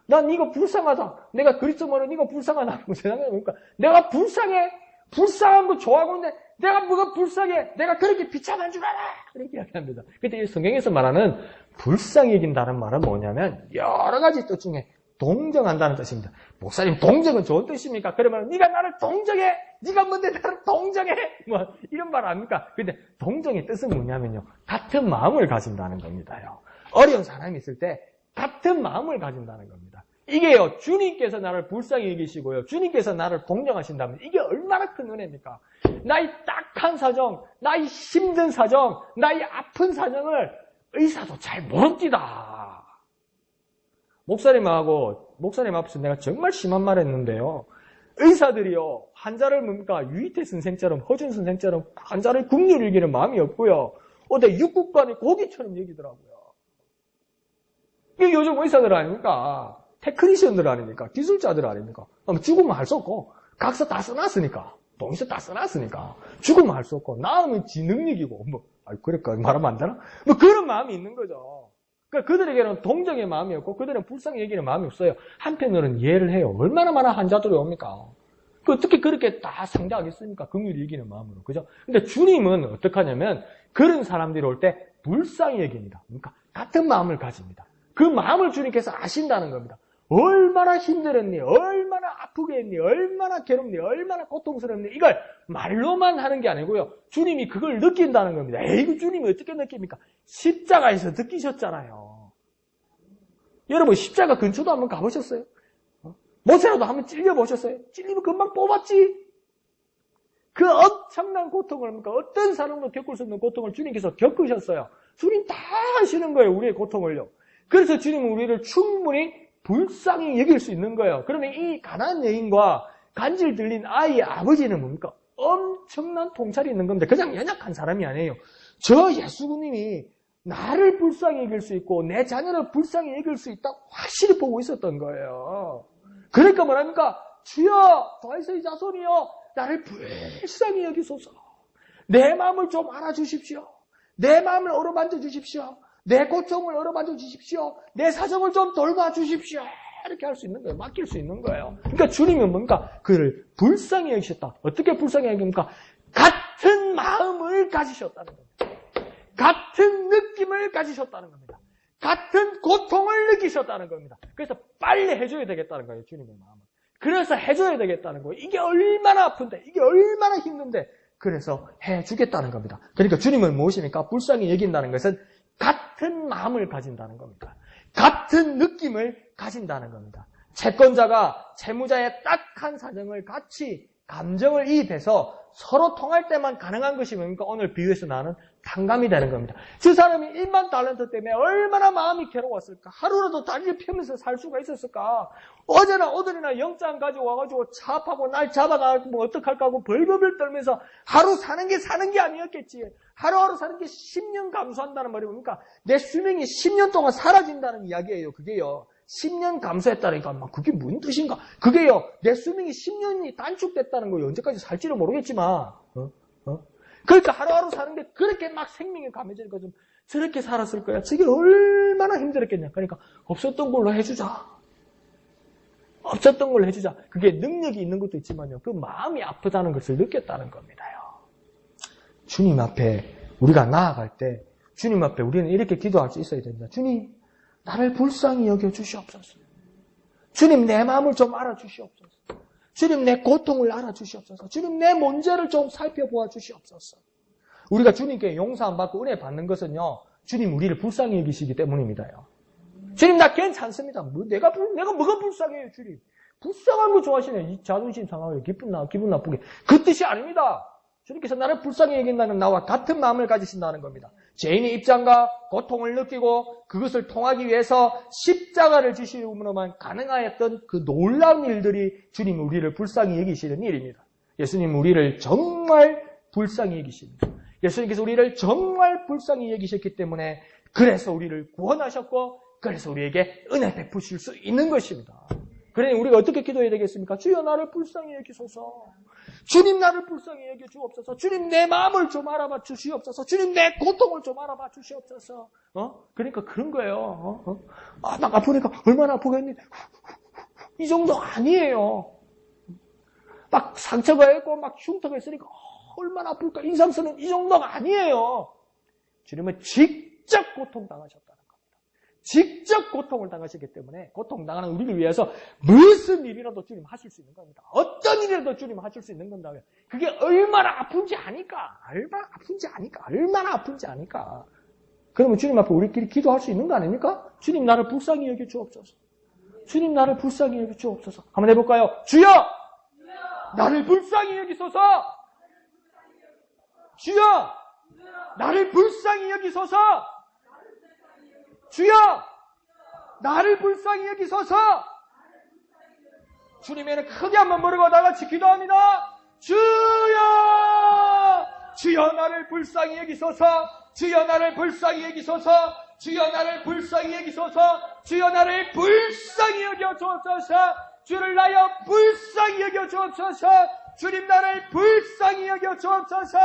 난 이거 불쌍하다. 내가 그리스도만은 이거 불쌍하다고 세상에 뭡니까? 내가 불쌍해. 불쌍한 거 좋아하고 있는데 내가 뭐가 불쌍해. 내가 그렇게 비참한 줄 알아. 이렇게 이야기합니다. 근데 이 성경에서 말하는 불쌍히 여긴다는 말은 뭐냐면 여러 가지 뜻 중에 동정한다는 뜻입니다. 목사님 동정은 좋은 뜻입니까? 그러면 네가 나를 동정해. 네가 뭔데 나를 동정해. 뭐 이런 말 아닙니까? 근데 동정의 뜻은 뭐냐면요. 같은 마음을 가진다는 겁니다요. 어려운 사람이 있을 때 같은 마음을 가진다는 겁니다. 이게요, 주님께서 나를 불쌍히 여기시고요, 주님께서 나를 동정하신다면 이게 얼마나 큰 은혜입니까? 나의 딱한 사정, 나의 힘든 사정, 나의 아픈 사정을 의사도 잘 모릅니다. 목사님 앞에서 내가 정말 심한 말 했는데요. 의사들이요, 환자를 뭡니까? 유이태 선생처럼, 허준 선생처럼 환자를 긍휼히 여기는 마음이 없고요. 어디 육국간의 고기처럼 여기더라고요. 이게 요즘 의사들 아닙니까? 테크니션들 아닙니까? 기술자들 아닙니까? 죽으면 할 수 없고, 각서 다 써놨으니까, 동의서 다 써놨으니까, 죽으면 할 수 없고, 나으면 지 능력이고, 그럴까? 말하면 안 되나? 그런 마음이 있는 거죠. 그러니까 그들에게는 동정의 마음이 없고, 그들은 불쌍히 여기는 마음이 없어요. 한편으로는 이해를 해요. 얼마나 많은 환자들이 옵니까? 어떻게 그렇게 다 상대하겠습니까? 긍휼히 여기는 마음으로. 그죠? 근데 주님은 어떻게 하냐면, 그런 사람들이 올 때 불쌍히 여깁니다. 그러니까 같은 마음을 가집니다. 그 마음을 주님께서 아신다는 겁니다. 얼마나 힘들었니? 얼마나 아프게 했니? 얼마나 괴롭니? 얼마나 고통스럽니? 이걸 말로만 하는 게 아니고요. 주님이 그걸 느낀다는 겁니다. 에이, 주님이 어떻게 느낍니까? 십자가에서 느끼셨잖아요. 여러분, 십자가 근처도 한번 가보셨어요? 모세라도 한번 찔려보셨어요? 찔리면 금방 뽑았지? 그 엄청난 고통을, 그러니까 어떤 사람도 겪을 수 없는 고통을 주님께서 겪으셨어요. 주님 다 아시는 거예요, 우리의 고통을요. 그래서 주님은 우리를 충분히 불쌍히 여길 수 있는 거예요. 그러면 이 가난한 여인과 간질 들린 아이의 아버지는 뭡니까? 엄청난 통찰이 있는 겁니다. 그냥 연약한 사람이 아니에요. 저 예수님이 나를 불쌍히 여길 수 있고 내 자녀를 불쌍히 여길 수 있다고 확실히 보고 있었던 거예요. 그러니까 뭐랍니까? 주여, 다윗의 자손이여, 나를 불쌍히 여기소서. 내 마음을 좀 알아주십시오. 내 마음을 어루만져 주십시오. 내 고통을 어루만져 주십시오. 내 사정을 좀 돌봐주십시오. 이렇게 할 수 있는 거예요. 맡길 수 있는 거예요. 그러니까 주님은 뭔가 그를 불쌍히 여기셨다. 어떻게 불쌍히 여깁니까? 같은 마음을 가지셨다는 겁니다. 같은 느낌을 가지셨다는 겁니다. 같은 고통을 느끼셨다는 겁니다. 그래서 빨리 해줘야 되겠다는 거예요. 주님의 마음은. 그래서 해줘야 되겠다는 거예요. 이게 얼마나 아픈데, 이게 얼마나 힘든데, 그래서 해주겠다는 겁니다. 그러니까 주님은 무엇입니까? 불쌍히 여긴다는 것은 같은 마음을 가진다는 겁니다. 같은 느낌을 가진다는 겁니다. 채권자가 채무자의 딱한 사정을 같이 감정을 이입해서 서로 통할 때만 가능한 것이 뭡니까? 오늘 비유에서 나는 탕감이 되는 겁니다. 저 사람이 1만 달란트 때문에 얼마나 마음이 괴로웠을까? 하루라도 다리를 펴면서 살 수가 있었을까? 어제나 오늘이나 영장 가져와가지고 차압하고 날 잡아가고 뭐 어떡할까 하고 벌벌벌 떨면서 하루 사는 게 아니었겠지. 하루하루 사는 게 10년 감소한다는 말이 뭡니까? 내 수명이 10년 동안 사라진다는 이야기예요. 그게요. 10년 감소했다니까, 그게 무슨 뜻인가? 그게요, 내 수명이 10년이 단축됐다는 거예요. 언제까지 살지는 모르겠지만, 그러니까 하루하루 사는 게 그렇게 막 생명이 감해지니까 좀 저렇게 살았을 거야. 저게 얼마나 힘들었겠냐. 그러니까 없었던 걸로 해주자. 없었던 걸로 해주자. 그게 능력이 있는 것도 있지만요, 그 마음이 아프다는 것을 느꼈다는 겁니다요. 주님 앞에 우리가 나아갈 때, 주님 앞에 우리는 이렇게 기도할 수 있어야 됩니다. 주님, 나를 불쌍히 여겨주시옵소서. 주님, 내 마음을 좀 알아주시옵소서. 주님, 내 고통을 알아주시옵소서. 주님, 내 문제를 좀 살펴보아 주시옵소서. 우리가 주님께 용서함 받고 은혜 받는 것은요, 주님 우리를 불쌍히 여기시기 때문입니다요. 주님, 나 괜찮습니다. 내가 뭐가 불쌍해요, 주님. 불쌍한 거 좋아하시네. 이 자존심 상하게 기분 나쁘게. 그 뜻이 아닙니다. 주님께서 나를 불쌍히 여긴다는 나와 같은 마음을 가지신다는 겁니다. 죄인의 입장과 고통을 느끼고 그것을 통하기 위해서 십자가를 지심으로만 가능하였던 그 놀라운 일들이 주님 우리를 불쌍히 여기시는 일입니다. 예수님 우리를 정말 불쌍히 여기십니다. 예수님께서 우리를 정말 불쌍히 여기셨기 때문에 그래서 우리를 구원하셨고 그래서 우리에게 은혜 베푸실 수 있는 것입니다. 그러니 우리가 어떻게 기도해야 되겠습니까? 주여 나를 불쌍히 여기소서. 주님 나를 불쌍히 여겨 주옵소서. 주님 내 마음을 좀 알아봐 주시옵소서. 주님 내 고통을 좀 알아봐 주시옵소서. 그러니까 그런 거예요. 막 아프니까 얼마나 아프겠니? 이 정도 아니에요. 막 상처가 있고 막 흉터가 있으니까 얼마나 아플까? 인상 쓰는 이 정도가 아니에요. 주님은 직접 고통당하셨다는 겁니다. 직접 고통을 당하시기 때문에 고통당하는 우리를 위해서 무슨 일이라도 주님 하실 수 있는 겁니다. 어떤 일이라도 주님 하실 수 있는 건다면 그게 얼마나 아픈지 아니까. 얼마나 아픈지 아니까. 그러면 주님 앞에 우리끼리 기도할 수 있는 거 아닙니까? 주님 나를 불쌍히 여겨 주옵소서. 주님 나를 불쌍히 여겨 주옵소서. 한번 해볼까요? 주여! 나를 불쌍히 여기소서! 주여! 나를 불쌍히 여기소서! 주여! 나를 불쌍히 여기소서! 주님에는 크게 한번 부르고 다 같이 기도합니다. 주여! 주여 나를 불쌍히 여기소서! 주여 나를 불쌍히 여기소서! 주여 나를 불쌍히 여기소서! 주여 나를 불쌍히 여겨 주옵소서! 주를 나여 불쌍히 여겨 주옵소서! 주님 나를 불쌍히 여겨 주옵소서!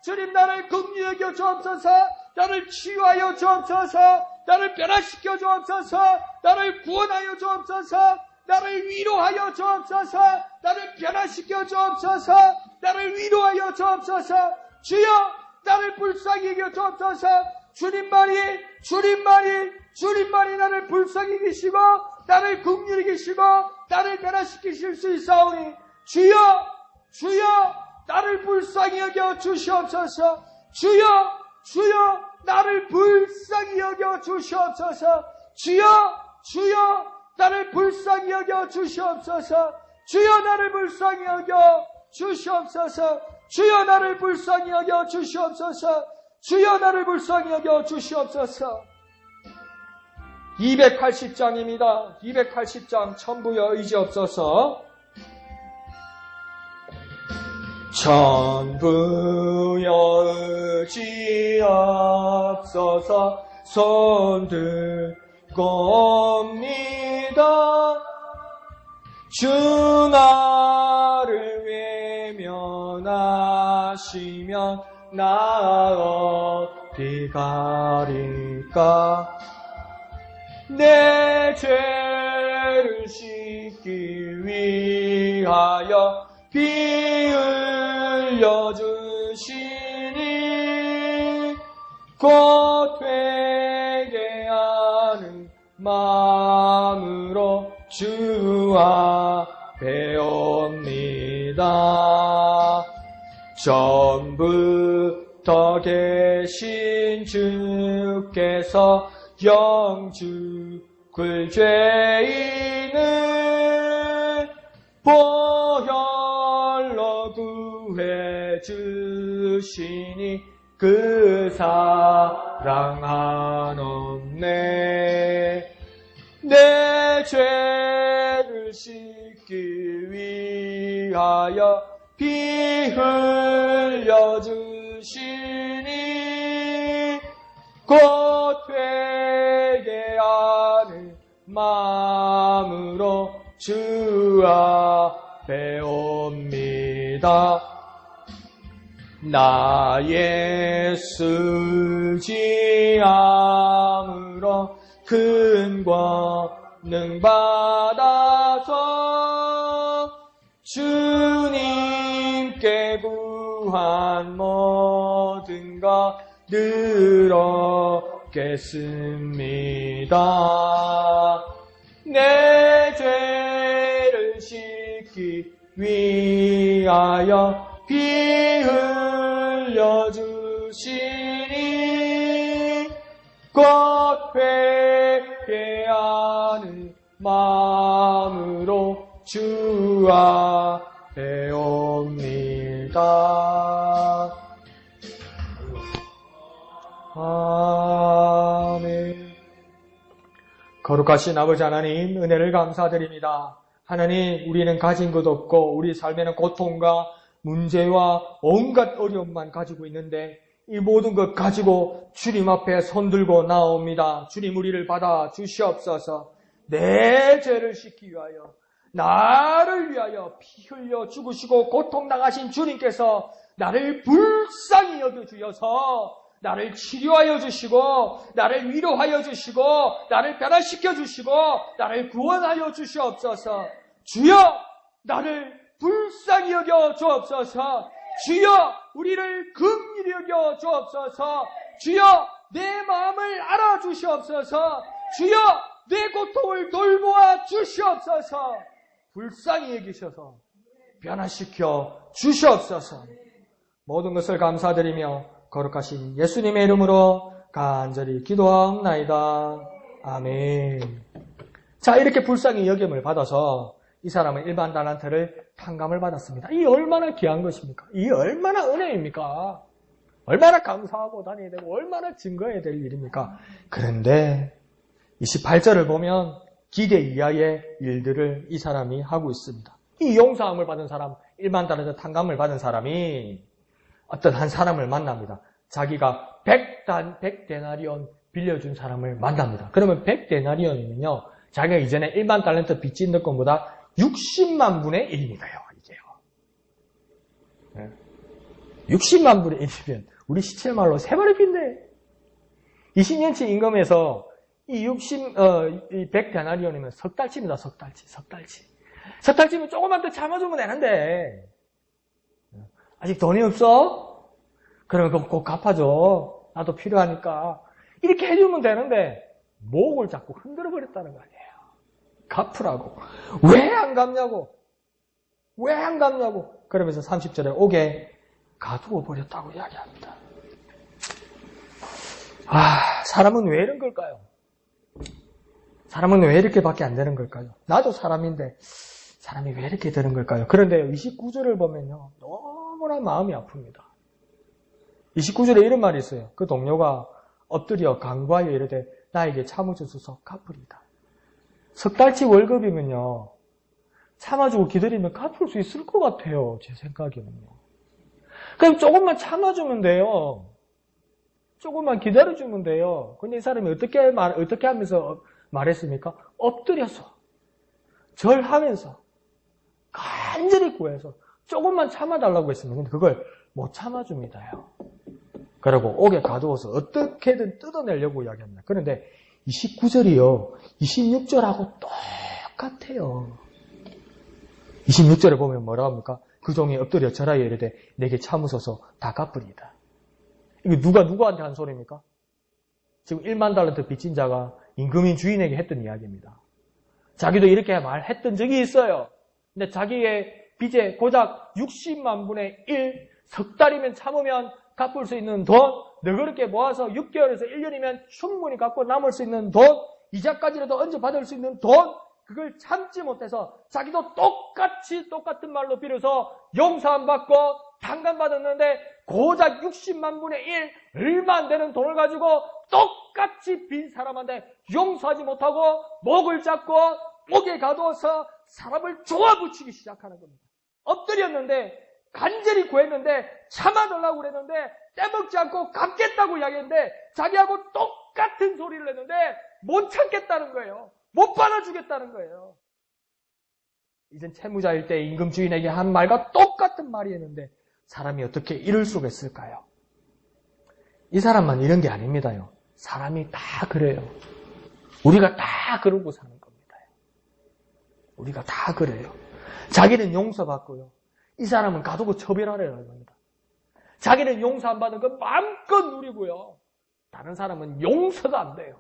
주님 나를 긍휼히 여겨 주옵소서! 나를 치유하여 주옵소서! 나를 변화시켜 주옵소서! 나를 구원하여 주옵소서! 나를 위로하여 주옵소서! 나를 변화시켜 주옵소서! 나를 위로하여 주옵소서! 주여! 나를 불쌍히 여겨 주옵소서! 주님만이 나를 불쌍히 계시고 나를 긍휼히 계시고 나를 변화시키실 수 있사오니 주여! 나를 불쌍히 여겨 주시옵소서! 주여! 나를 불쌍히 여겨 주시옵소서! 주여! 나를 불쌍히 여겨 주시옵소서! 주여 나를 불쌍히 여겨 주시옵소서! 주여 나를 불쌍히 여겨 주시옵소서! 주여 나를 불쌍히 여겨 주시옵소서! 280장입니다. 280장 천부여 의지없소서. 천부여 의지없소서 손들고옵니다. 주 나를 외면하시면 나 어디 가리까. 내 죄를 씻기 위하여 피 흘려주시니 곧 회개하는 마음으로 주 앞에 옵니다. 전부터 계신 주께서 영주 굴죄인을 보혈로 구해 주시니 그 사랑 한없네. 내 죄를 씻기 위하여 피 흘려 주시니 곧 회개하는 마음으로 주 앞에 옵니다. 나의 쓰지함으로 큰 권능 받아서 주님께 구한 모든 것 늘어겠습니다. 내 죄를 씻기 위하여 피 흘려 주시니 곧 회개하는 마음으로 주 앞에 옵니다. 아멘. 거룩하신 아버지 하나님, 은혜를 감사드립니다. 하나님, 우리는 가진 것 없고 우리 삶에는 고통과 문제와 온갖 어려움만 가지고 있는데 이 모든 것 가지고 주님 앞에 손들고 나옵니다. 주님, 우리를 받아 주시옵소서. 내 죄를 씻기 위하여, 나를 위하여 피 흘려 죽으시고 고통당하신 주님께서 나를 불쌍히 여겨주셔서 나를 치료하여 주시고 나를 위로하여 주시고 나를 변화시켜 주시고 나를 구원하여 주시옵소서. 주여, 나를 불쌍히 여겨 주옵소서. 주여, 우리를 긍휼히 여겨 주옵소서. 주여, 내 마음을 알아주시옵소서. 주여, 내 고통을 돌보아 주시옵소서. 불쌍히 여기셔서 변화시켜 주시옵소서. 모든 것을 감사드리며 거룩하신 예수님의 이름으로 간절히 기도하옵나이다. 아멘. 자, 이렇게 불쌍히 여김을 받아서 이 사람은 일반 달란트를 탕감을 받았습니다. 이 얼마나 귀한 것입니까? 이 얼마나 은혜입니까? 얼마나 감사하고 다녀야 되고 얼마나 증거해야 될 일입니까? 그런데 28절을 보면 기대 이하의 일들을 이 사람이 하고 있습니다. 이 용서함을 받은 사람, 일반 달란트 탕감을 받은 사람이 어떤 한 사람을 만납니다. 자기가 100데나리온 빌려준 사람을 만납니다. 그러면 100데나리온이면요, 자기가 이전에 일반 달란트 빚진 것보다 60만 분의 1이니까요, 이게요. 60만 분의 1이면 우리 시체말로 3마리 빚네. 20년치 임금에서 이 100데나리온이면 석 달치입니다, 석 달치. 석 달치면 조금만 더 참아주면 되는데, 아직 돈이 없어? 그러면 그거 꼭 갚아줘. 나도 필요하니까. 이렇게 해주면 되는데, 목을 자꾸 흔들어 버렸다는 거 아니에요. 갚으라고. 왜 안 갚냐고. 그러면서 30절에 옥에 가두어 버렸다고 이야기합니다. 사람은 왜 이런 걸까요? 사람은 왜 이렇게밖에 안 되는 걸까요? 나도 사람인데 사람이 왜 이렇게 되는 걸까요? 그런데 29절을 보면요, 너무나 마음이 아픕니다. 29절에 이런 말이 있어요. 그 동료가 엎드려 간구하여 이르되 나에게 참으소서 갚으리다. 석 달치 월급이면요, 참아주고 기다리면 갚을 수 있을 것 같아요. 제 생각에는요. 그럼 조금만 참아주면 돼요. 조금만 기다려주면 돼요. 근데 이 사람이 어떻게 하면서 말했습니까? 엎드려서, 절하면서, 간절히 구해서 조금만 참아달라고 했습니다. 근데 그걸 못 참아줍니다요. 그리고 옥에 가두어서 어떻게든 뜯어내려고 이야기합니다. 그런데 29절이요, 26절하고 똑같아요. 26절에 보면 뭐라고 합니까? 그 종이 엎드려 절하여 이르되 내게 참으소서 다 갚으리이다. 이게 누구한테 한 소리입니까? 지금 1만 달란트 빚진 자가 임금인 주인에게 했던 이야기입니다. 자기도 이렇게 말했던 적이 있어요. 근데 자기의 빚에 고작 60만 분의 1, 석 달이면 참으면 갚을 수 있는 돈, 너그럽게 모아서 6개월에서 1년이면 충분히 갚고 남을 수 있는 돈, 이자까지라도 얹어 받을 수 있는 돈, 그걸 참지 못해서 자기도 똑같은 말로 빌어서 용서 안 받고 탕감받았는데 고작 60만 분의 1, 얼마 안 되는 돈을 가지고 똑같이 빈 사람한테 용서하지 못하고 목을 잡고 옥에 가두어서 사람을 쪼아붙이기 시작하는 겁니다. 엎드렸는데, 간절히 구했는데, 참아달라고 그랬는데, 떼먹지 않고 갚겠다고 이야기했는데, 자기하고 똑같은 소리를 했는데, 못 참겠다는 거예요. 못 받아주겠다는 거예요. 이젠 채무자일 때 임금 주인에게 한 말과 똑같은 말이었는데, 사람이 어떻게 이럴 수가 있을까요? 이 사람만 이런 게 아닙니다요. 사람이 다 그래요. 우리가 다 그러고 사는 겁니다. 우리가 다 그래요. 자기는 용서받고요, 이 사람은 가두고 처벌하려는 겁니다. 자기는 용서 안 받은 건 마음껏 누리고요, 다른 사람은 용서가 안 돼요.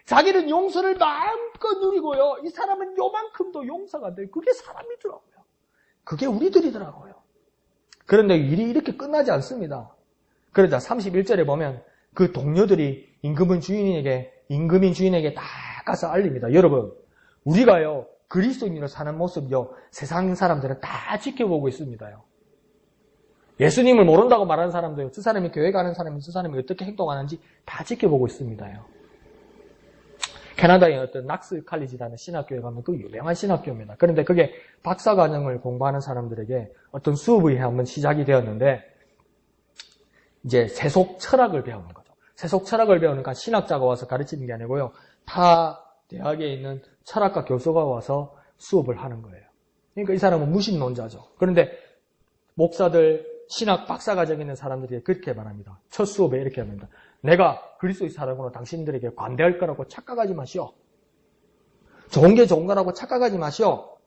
자기는 용서를 마음껏 누리고요, 이 사람은 요만큼도 용서가 안 돼요. 그게 사람이더라고요. 그게 우리들이더라고요. 그런데 일이 이렇게 끝나지 않습니다. 그러자 31절에 보면 그 동료들이 임금인 주인에게 다 가서 알립니다. 여러분, 우리가요, 그리스도인으로 사는 모습이요, 세상 사람들은 다 지켜보고 있습니다요. 예수님을 모른다고 말하는 사람도요, 저 사람이 교회 가는 사람이 저 사람이 어떻게 행동하는지 다 지켜보고 있습니다요. 캐나다의 어떤 낙스 칼리지라는 신학교에 가면 그 유명한 신학교입니다. 그런데 그게 박사과정을 공부하는 사람들에게 어떤 수업이 한번 시작이 되었는데, 이제 세속 철학을 배우는 거죠. 세속 철학을 배우니까 신학자가 와서 가르치는 게 아니고요, 타 대학에 있는 철학과 교수가 와서 수업을 하는 거예요. 그러니까 이 사람은 무신론자죠. 그런데 목사들, 신학 박사과정 있는 사람들이 그렇게 말합니다. 첫 수업에 이렇게 합니다. 내가 그리스도의 사람으로 당신들에게 관대할 거라고 착각하지 마시오. 좋은 게 좋은 거라고 착각하지 마시오.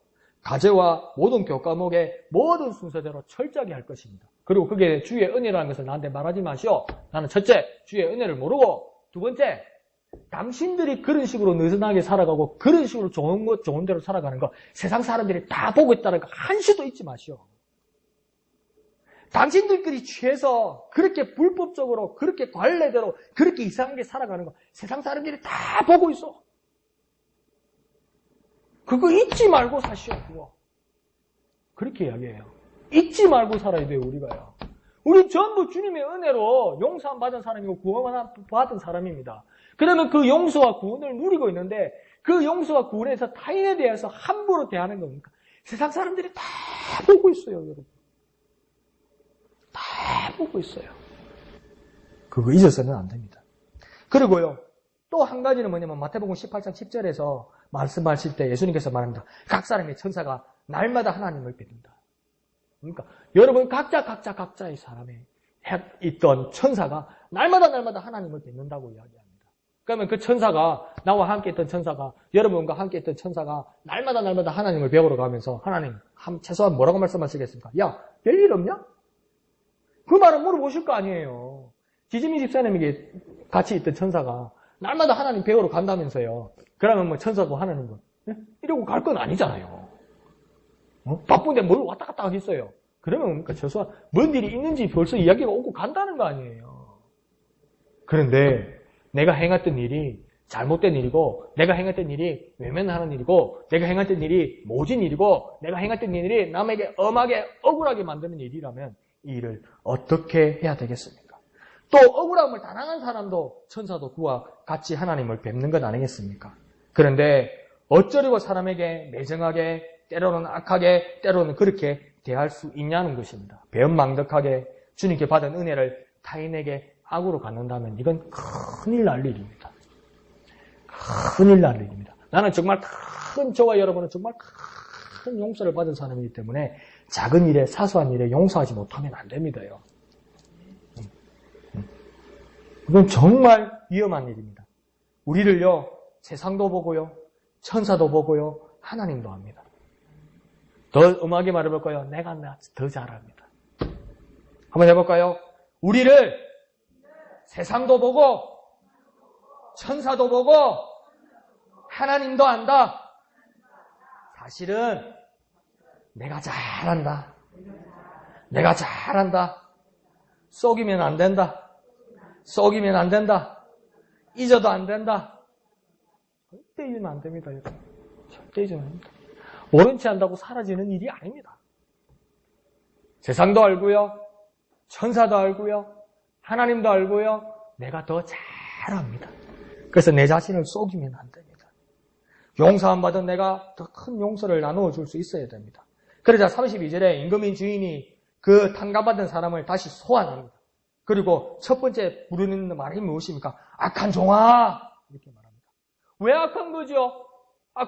가제와 모든 교과목의 모든 순서대로 철저하게 할 것입니다. 그리고 그게 주의 은혜라는 것을 나한테 말하지 마시오. 나는 첫째, 주의 은혜를 모르고, 두 번째, 당신들이 그런 식으로 느슨하게 살아가고 그런 식으로 좋은 대로 살아가는 거 세상 사람들이 다 보고 있다는 거 한시도 잊지 마시오. 당신들끼리 취해서 그렇게 불법적으로 그렇게 관례대로 그렇게 이상하게 살아가는 거 세상 사람들이 다 보고 있어. 그거 잊지 말고 사시오. 그거. 그렇게 이야기해요. 잊지 말고 살아야 돼요. 우리가요. 우리 전부 주님의 은혜로 용서함 받은 사람이고 구원 받은 사람입니다. 그러면 그 용서와 구원을 누리고 있는데 그 용서와 구원에서 타인에 대해서 함부로 대하는 겁니까? 세상 사람들이 다 보고 있어요. 여러분. 다 보고 있어요. 그거 잊어서는 안 됩니다. 그리고요. 또 한 가지는 뭐냐면 마태복음 18장 10절에서 말씀하실 때 예수님께서 말합니다. 각 사람의 천사가 날마다 하나님을 뵙는다. 그러니까 여러분 각자의 사람에 있던 천사가 날마다 하나님을 뵙는다고 이야기합니다. 그러면 그 천사가 나와 함께 있던 천사가 여러분과 함께 있던 천사가 날마다 하나님을 배우러 가면서 하나님 최소한 뭐라고 말씀하시겠습니까? 야, 별일 없냐? 그 말은 물어보실 거 아니에요. 지지미 집사님에게 같이 있던 천사가 날마다 하나님 배우러 간다면서요. 그러면 뭐 천사고 하나님 거 이러고 갈 건 아니잖아요. 바쁜데 뭘 왔다 갔다 하겠어요. 그러면 뭡니까? 최소한 뭔 일이 있는지 벌써 이야기가 오고 간다는 거 아니에요. 그런데 내가 행했던 일이 잘못된 일이고 내가 행했던 일이 외면하는 일이고 내가 행했던 일이 모진 일이고 내가 행했던 일이 남에게 엄하게 억울하게 만드는 일이라면 이 일을 어떻게 해야 되겠습니까? 또 억울함을 당한 사람도 천사도 그와 같이 하나님을 뵙는 것 아니겠습니까? 그런데 어쩌려고 사람에게 매정하게 때로는 악하게 때로는 그렇게 대할 수 있냐는 것입니다. 배은망덕하게 주님께 받은 은혜를 타인에게 악으로 갖는다면 이건 큰일 날 일입니다. 큰일 날 일입니다. 나는 정말 저와 여러분은 정말 큰 용서를 받은 사람이기 때문에 작은 일에 사소한 일에 용서하지 못하면 안 됩니다요. 이건 정말 위험한 일입니다. 우리를요 세상도 보고요 천사도 보고요 하나님도 합니다. 더 음하게 말해볼까요? 내가 더 잘합니다. 한번 해볼까요? 우리를 세상도 보고 천사도 보고 하나님도 안다. 사실은 내가 잘한다. 내가 잘한다. 속이면 안 된다. 속이면 안 된다. 잊어도 안 된다. 절대 잊으면 안 됩니다. 절대 잊으면 안 됩니다. 모른 채 한다고 사라지는 일이 아닙니다. 세상도 알고요. 천사도 알고요. 하나님도 알고요. 내가 더 잘합니다. 그래서 내 자신을 속이면 안 됩니다. 용서함 받은 내가 더 큰 용서를 나누어 줄 수 있어야 됩니다. 그러자 32절에 임금인 주인이 그 탕감받은 사람을 다시 소환합니다. 그리고 첫 번째 부르는 말이 무엇입니까? 악한 종아! 이렇게 말합니다. 왜 악한 거죠?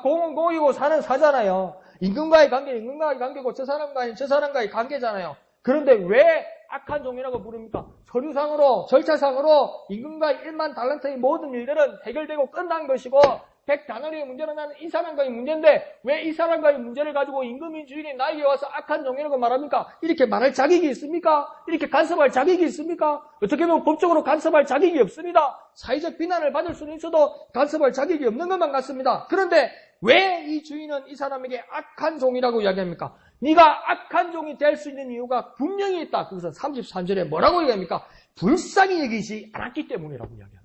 공은 공이고 사는 사잖아요. 임금과의 관계는 임금과의 관계고 저 사람과의 관계잖아요. 그런데 왜 악한 종이라고 부릅니까? 서류상으로, 절차상으로 임금과 1만 달란트의 모든 일들은 해결되고 끝난 것이고 100다나리의 문제는 나는 이 사람과의 문제인데 왜 이 사람과의 문제를 가지고 임금인 주인이 나에게 와서 악한 종이라고 말합니까? 이렇게 말할 자격이 있습니까? 이렇게 간섭할 자격이 있습니까? 어떻게 보면 법적으로 간섭할 자격이 없습니다. 사회적 비난을 받을 수는 있어도 간섭할 자격이 없는 것만 같습니다. 그런데 왜 이 주인은 이 사람에게 악한 종이라고 이야기합니까? 네가 악한 종이 될 수 있는 이유가 분명히 있다. 그것은 33절에 뭐라고 얘기합니까? 불쌍히 여기지 않았기 때문이라고 이야기합니다.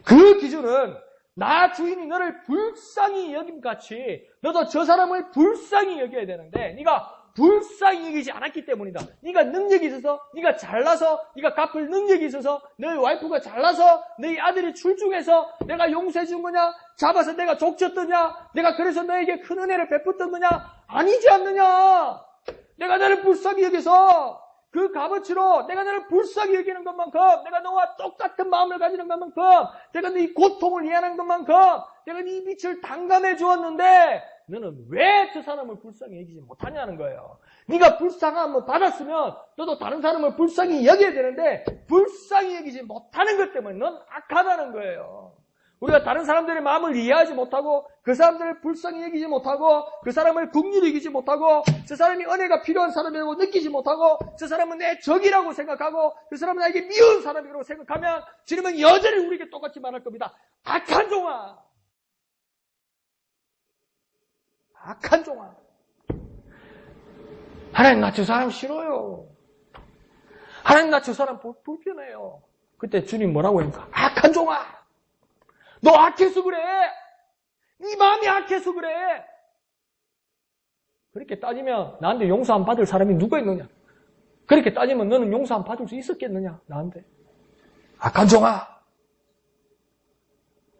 그 기준은 나 주인이 너를 불쌍히 여김같이 너도 저 사람을 불쌍히 여겨야 되는데 네가 불쌍히 여기지 않았기 때문이다. 네가 능력이 있어서, 네가 잘나서, 네가 갚을 능력이 있어서, 너희 와이프가 잘나서, 너희 아들이 출중해서 내가 용서해 준 거냐? 잡아서 내가 족쳤더냐? 내가 그래서 너에게 큰 은혜를 베풀던 거냐? 아니지 않느냐? 내가 너를 불쌍히 여겨서 그 값어치로 내가 너를 불쌍히 여기는 것만큼, 내가 너와 똑같은 마음을 가지는 것만큼, 내가 네 고통을 이해하는 것만큼, 내가 네 빛을 당감해 주었는데 너는 왜 저 사람을 불쌍히 여기지 못하냐는 거예요. 네가 불쌍함을 받았으면 너도 다른 사람을 불쌍히 여겨야 되는데 불쌍히 여기지 못하는 것 때문에 넌 악하다는 거예요. 우리가 다른 사람들의 마음을 이해하지 못하고 그 사람들을 불쌍히 여기지 못하고 그 사람을 긍휼히 여기지 못하고 저 사람이 은혜가 필요한 사람이라고 느끼지 못하고 저 사람은 내 적이라고 생각하고 그 사람은 나에게 미운 사람이라고 생각하면 주님은 여전히 우리에게 똑같이 말할 겁니다. 악한 종아! 악한 종아! 하나님 나 저 사람 싫어요. 하나님 나 저 사람 불편해요. 그때 주님 뭐라고 합니까? 악한 종아! 너 악해서 그래! 네 마음이 악해서 그래! 그렇게 따지면 나한테 용서 안 받을 사람이 누가 있느냐? 그렇게 따지면 너는 용서 안 받을 수 있었겠느냐? 나한테. 악한 종아!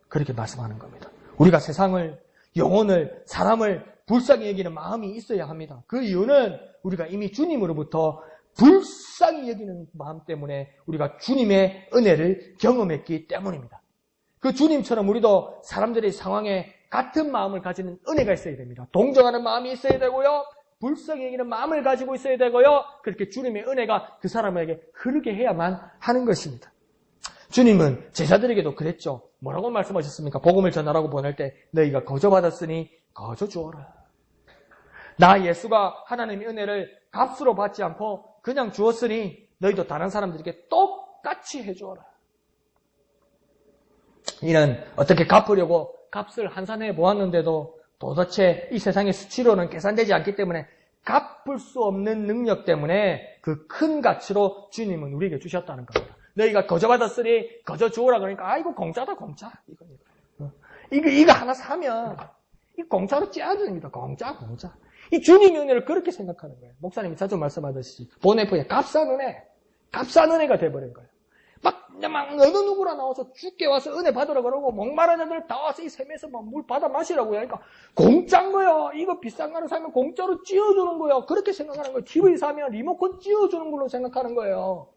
그렇게 말씀하는 겁니다. 우리가 세상을, 영혼을, 사람을 불쌍히 여기는 마음이 있어야 합니다. 그 이유는 우리가 이미 주님으로부터 불쌍히 여기는 마음 때문에 우리가 주님의 은혜를 경험했기 때문입니다. 그 주님처럼 우리도 사람들의 상황에 같은 마음을 가지는 은혜가 있어야 됩니다. 동정하는 마음이 있어야 되고요. 불쌍히 여기는 마음을 가지고 있어야 되고요. 그렇게 주님의 은혜가 그 사람에게 흐르게 해야만 하는 것입니다. 주님은 제자들에게도 그랬죠. 뭐라고 말씀하셨습니까? 복음을 전하라고 보낼 때 너희가 거저받았으니 거저 주어라. 나 예수가 하나님의 은혜를 값으로 받지 않고 그냥 주었으니 너희도 다른 사람들에게 똑같이 해주어라. 이는 어떻게 갚으려고 값을 한산해 보았는데도 도대체 이 세상의 수치로는 계산되지 않기 때문에 갚을 수 없는 능력 때문에 그 큰 가치로 주님은 우리에게 주셨다는 겁니다. 너희가 거저받았으니 거저 주어라 그러니까 아이고 공짜다 공짜. 이거 하나 사면 이 공짜로 찌어줍니다. 공짜. 이 주님의 은혜를 그렇게 생각하는 거예요. 목사님이 자주 말씀하듯이 보내포에 값싼 은혜가 돼버린 거예요. 막 어느 누구나 나와서 죽게 와서 은혜 받으라 그러고 목마른 자들 다 와서 이 샘에서 막 물 받아 마시라고 하니까 공짜인 거야. 이거 비싼 거를 사면 공짜로 찌어주는 거야. 그렇게 생각하는 거예요. TV 사면 리모컨 찌어주는 걸로 생각하는 거예요.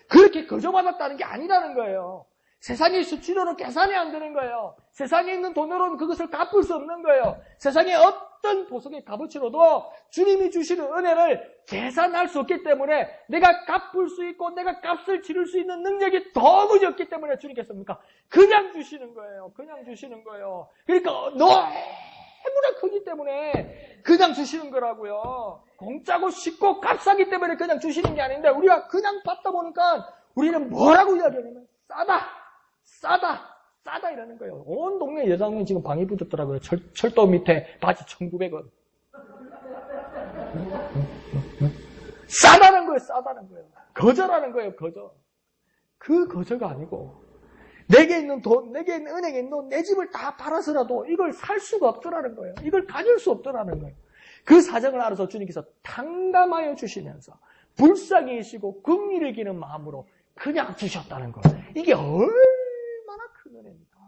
그렇게 거저받았다는 게 아니라는 거예요. 세상의 수치로는 계산이 안 되는 거예요. 세상에 있는 돈으로는 그것을 갚을 수 없는 거예요. 세상에 어떤 보석의 값어치로도 주님이 주시는 은혜를 계산할 수 없기 때문에 내가 갚을 수 있고 내가 값을 치를 수 있는 능력이 너무 적기 때문에 주님께서 그냥 주시는 거예요. 그냥 주시는 거예요. 그러니까 너무나 크기 때문에 그냥 주시는 거라고요. 공짜고 쉽고 값싸기 때문에 그냥 주시는 게 아닌데 우리가 그냥 받다 보니까 우리는 뭐라고 이야기하냐면 싸다 이러는 거예요. 온 동네 여자분이 지금 방이 붙었더라고요. 철도 밑에 바지 1,900원. 싸다는 거예요. 거저라는 거예요. 거저. 그 거저가 아니고 내게 있는 돈, 내게 있는 은행에 있는 돈, 내 집을 다 팔아서라도 이걸 살 수가 없더라는 거예요. 이걸 가질 수 없더라는 거예요. 그 사정을 알아서 주님께서 탕감하여 주시면서 불쌍히 여기시고 긍휼을 기는 마음으로 그냥 주셨다는 거예요. 이게 얼마나 큰 은혜입니까?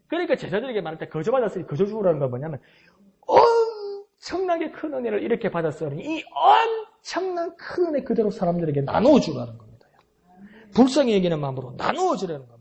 그러니까 제자들에게 말할 때 거저 받았으니 거저 주라는 건 뭐냐면 엄청나게 큰 은혜를 이렇게 받았으니 이 엄청난 큰 은혜 그대로 사람들에게 나누어 주라는 겁니다. 불쌍히 여기는 마음으로 나누어 주라는 겁니다.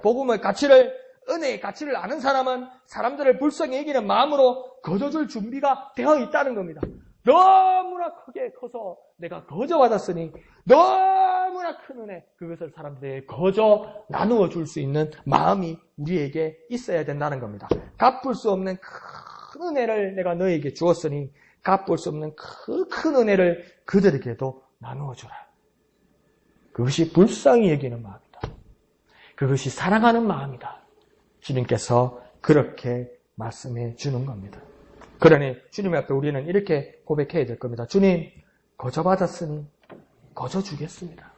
복음의 가치를, 은혜의 가치를 아는 사람은 사람들을 불쌍히 여기는 마음으로 거저줄 준비가 되어 있다는 겁니다. 너무나 크게 커서 내가 거저 받았으니 너무나 큰 은혜, 그것을 사람들에게 거저 나누어 줄 수 있는 마음이 우리에게 있어야 된다는 겁니다. 갚을 수 없는 큰 은혜를 내가 너에게 주었으니 갚을 수 없는 큰 은혜를 그들에게도 나누어 주라. 그것이 불쌍히 여기는 마음이다. 그것이 사랑하는 마음이다. 주님께서 그렇게 말씀해 주는 겁니다. 그러니 주님 앞에 우리는 이렇게 고백해야 될 겁니다. 주님, 거저 받았으니 거저 주겠습니다.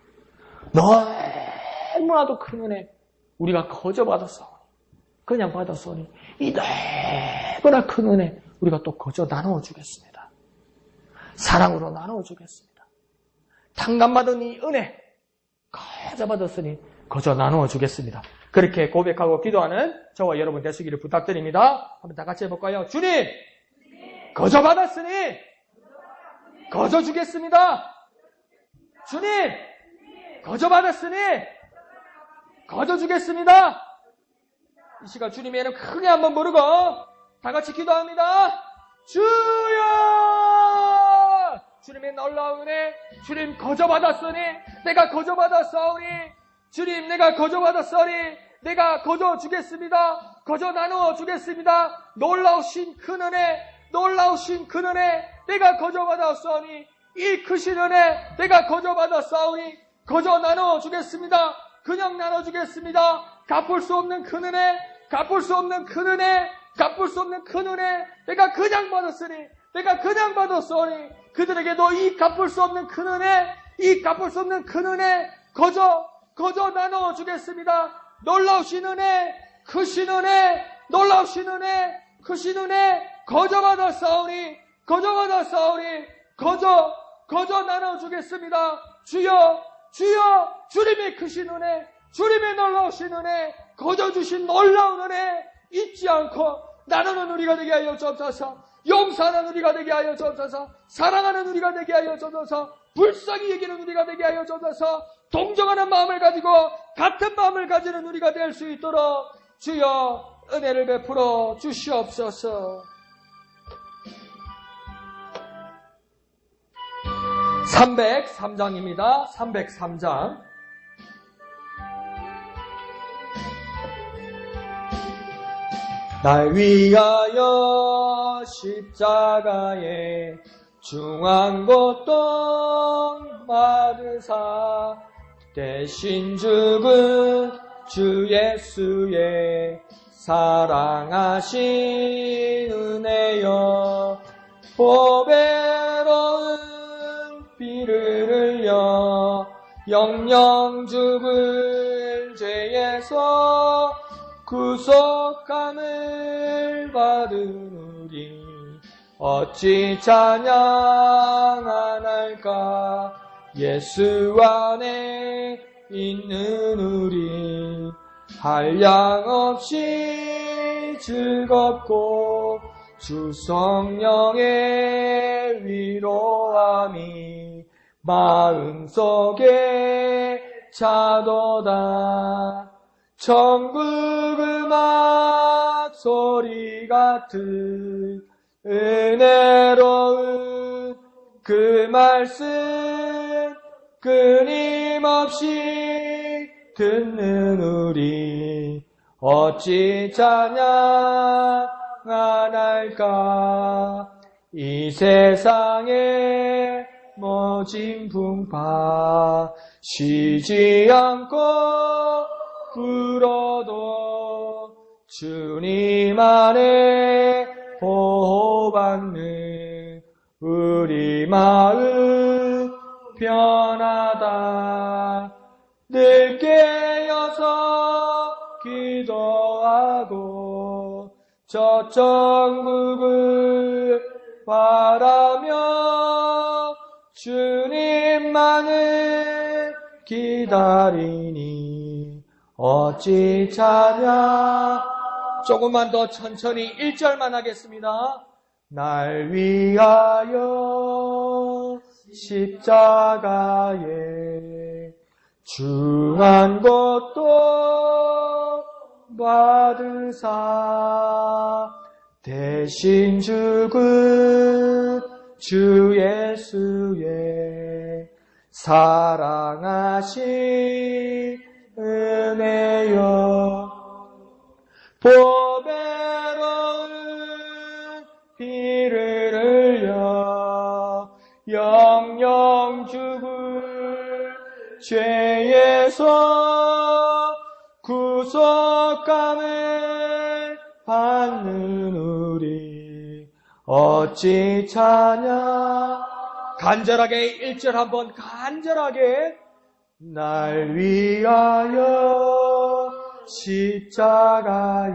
너무나도 큰 은혜 우리가 거저 받았사오니, 그냥 받았사오니 이 너무나 큰 은혜 우리가 또 거저 나누어 주겠습니다. 사랑으로 나누어 주겠습니다. 탕감받은 이 은혜 거저 받았으니 거저 나누어 주겠습니다. 그렇게 고백하고 기도하는 저와 여러분 되시기를 부탁드립니다. 한번 다 같이 해볼까요? 주님, 거저 받았으니 거저 주겠습니다. 주님, 거저 받았으니 거저 주겠습니다. 이 시간 주님의 이름 크게 한번 부르고 다 같이 기도합니다. 주여! 주님의 놀라운 은혜, 주님 거저 받았으니 내가 거저 받았사오니, 주님 내가 거저 받았사오니 내가 거저 주겠습니다. 거저 나누어 주겠습니다. 놀라우신 큰 은혜, 놀라우신 큰 은혜 내가 거저 받았사오니, 이 크신 은혜 내가 거저 받았사오니 거저 나누어 주겠습니다. 그냥 나눠 주겠습니다. 갚을 수 없는 큰 은혜, 갚을 수 없는 큰 은혜, 갚을 수 없는 큰 은혜 내가 그냥 받았으니 내가 그냥 받았으니 그들에게도 이 갚을 수 없는 큰 은혜, 이 갚을 수 없는 큰 은혜 거저 나눠주겠습니다. 놀라우신 은혜, 크신 은혜, 놀라우신 은혜, 크신 은혜 거저 받았사오니 거저 나눠주겠습니다. 주여 주님의 크신 은혜, 주님의 놀라우신 은혜, 거저 주신 놀라운 은혜 잊지 않고 나누는 우리가 되게 하여 주옵소서. 용서하는 우리가 되게 하여 주옵소서. 사랑하는 우리가 되게 하여 주옵소서. 불쌍히 여기는 우리가 되게 하여 주옵소서. 동정하는 마음을 가지고 같은 마음을 가지는 우리가 될 수 있도록 주여 은혜를 베풀어 주시옵소서. 303장입니다. 303장. 날 위하여 십자가에 중한 고통 받으사 대신 죽은 주 예수의 사랑하신 은혜여 보배로운 피를 흘려 영영 죽을 죄에서 구속함을 받은 우리 어찌 찬양 안 할까. 예수 안에 있는 우리 한량없이 즐겁고 주 성령의 위로함이 마음속에 차도다. 천국 음악 소리 같은 은혜로운 그 말씀 끊임없이 듣는 우리 어찌 찬양 안 할까. 이 세상에 모진 풍파 쉬지 않고 불어도 주님 안에 보호받는 우리 마음 편하다. 늘 깨어서 기도하고 저 천국을 바라며 주님만을 기다리니 어찌 찬양. 조금만 더 천천히 1절만 하겠습니다. 날 위하여 십자가에 중한 것도 받으사 대신 죽은 주 예수의 사랑하신 은혜여 보배로운 피를 흘려 영영 죽을 죄에서 구속감을 받는 우리 어찌 찬양. 간절하게 1절 한번 간절하게. 날 위하여 십자가에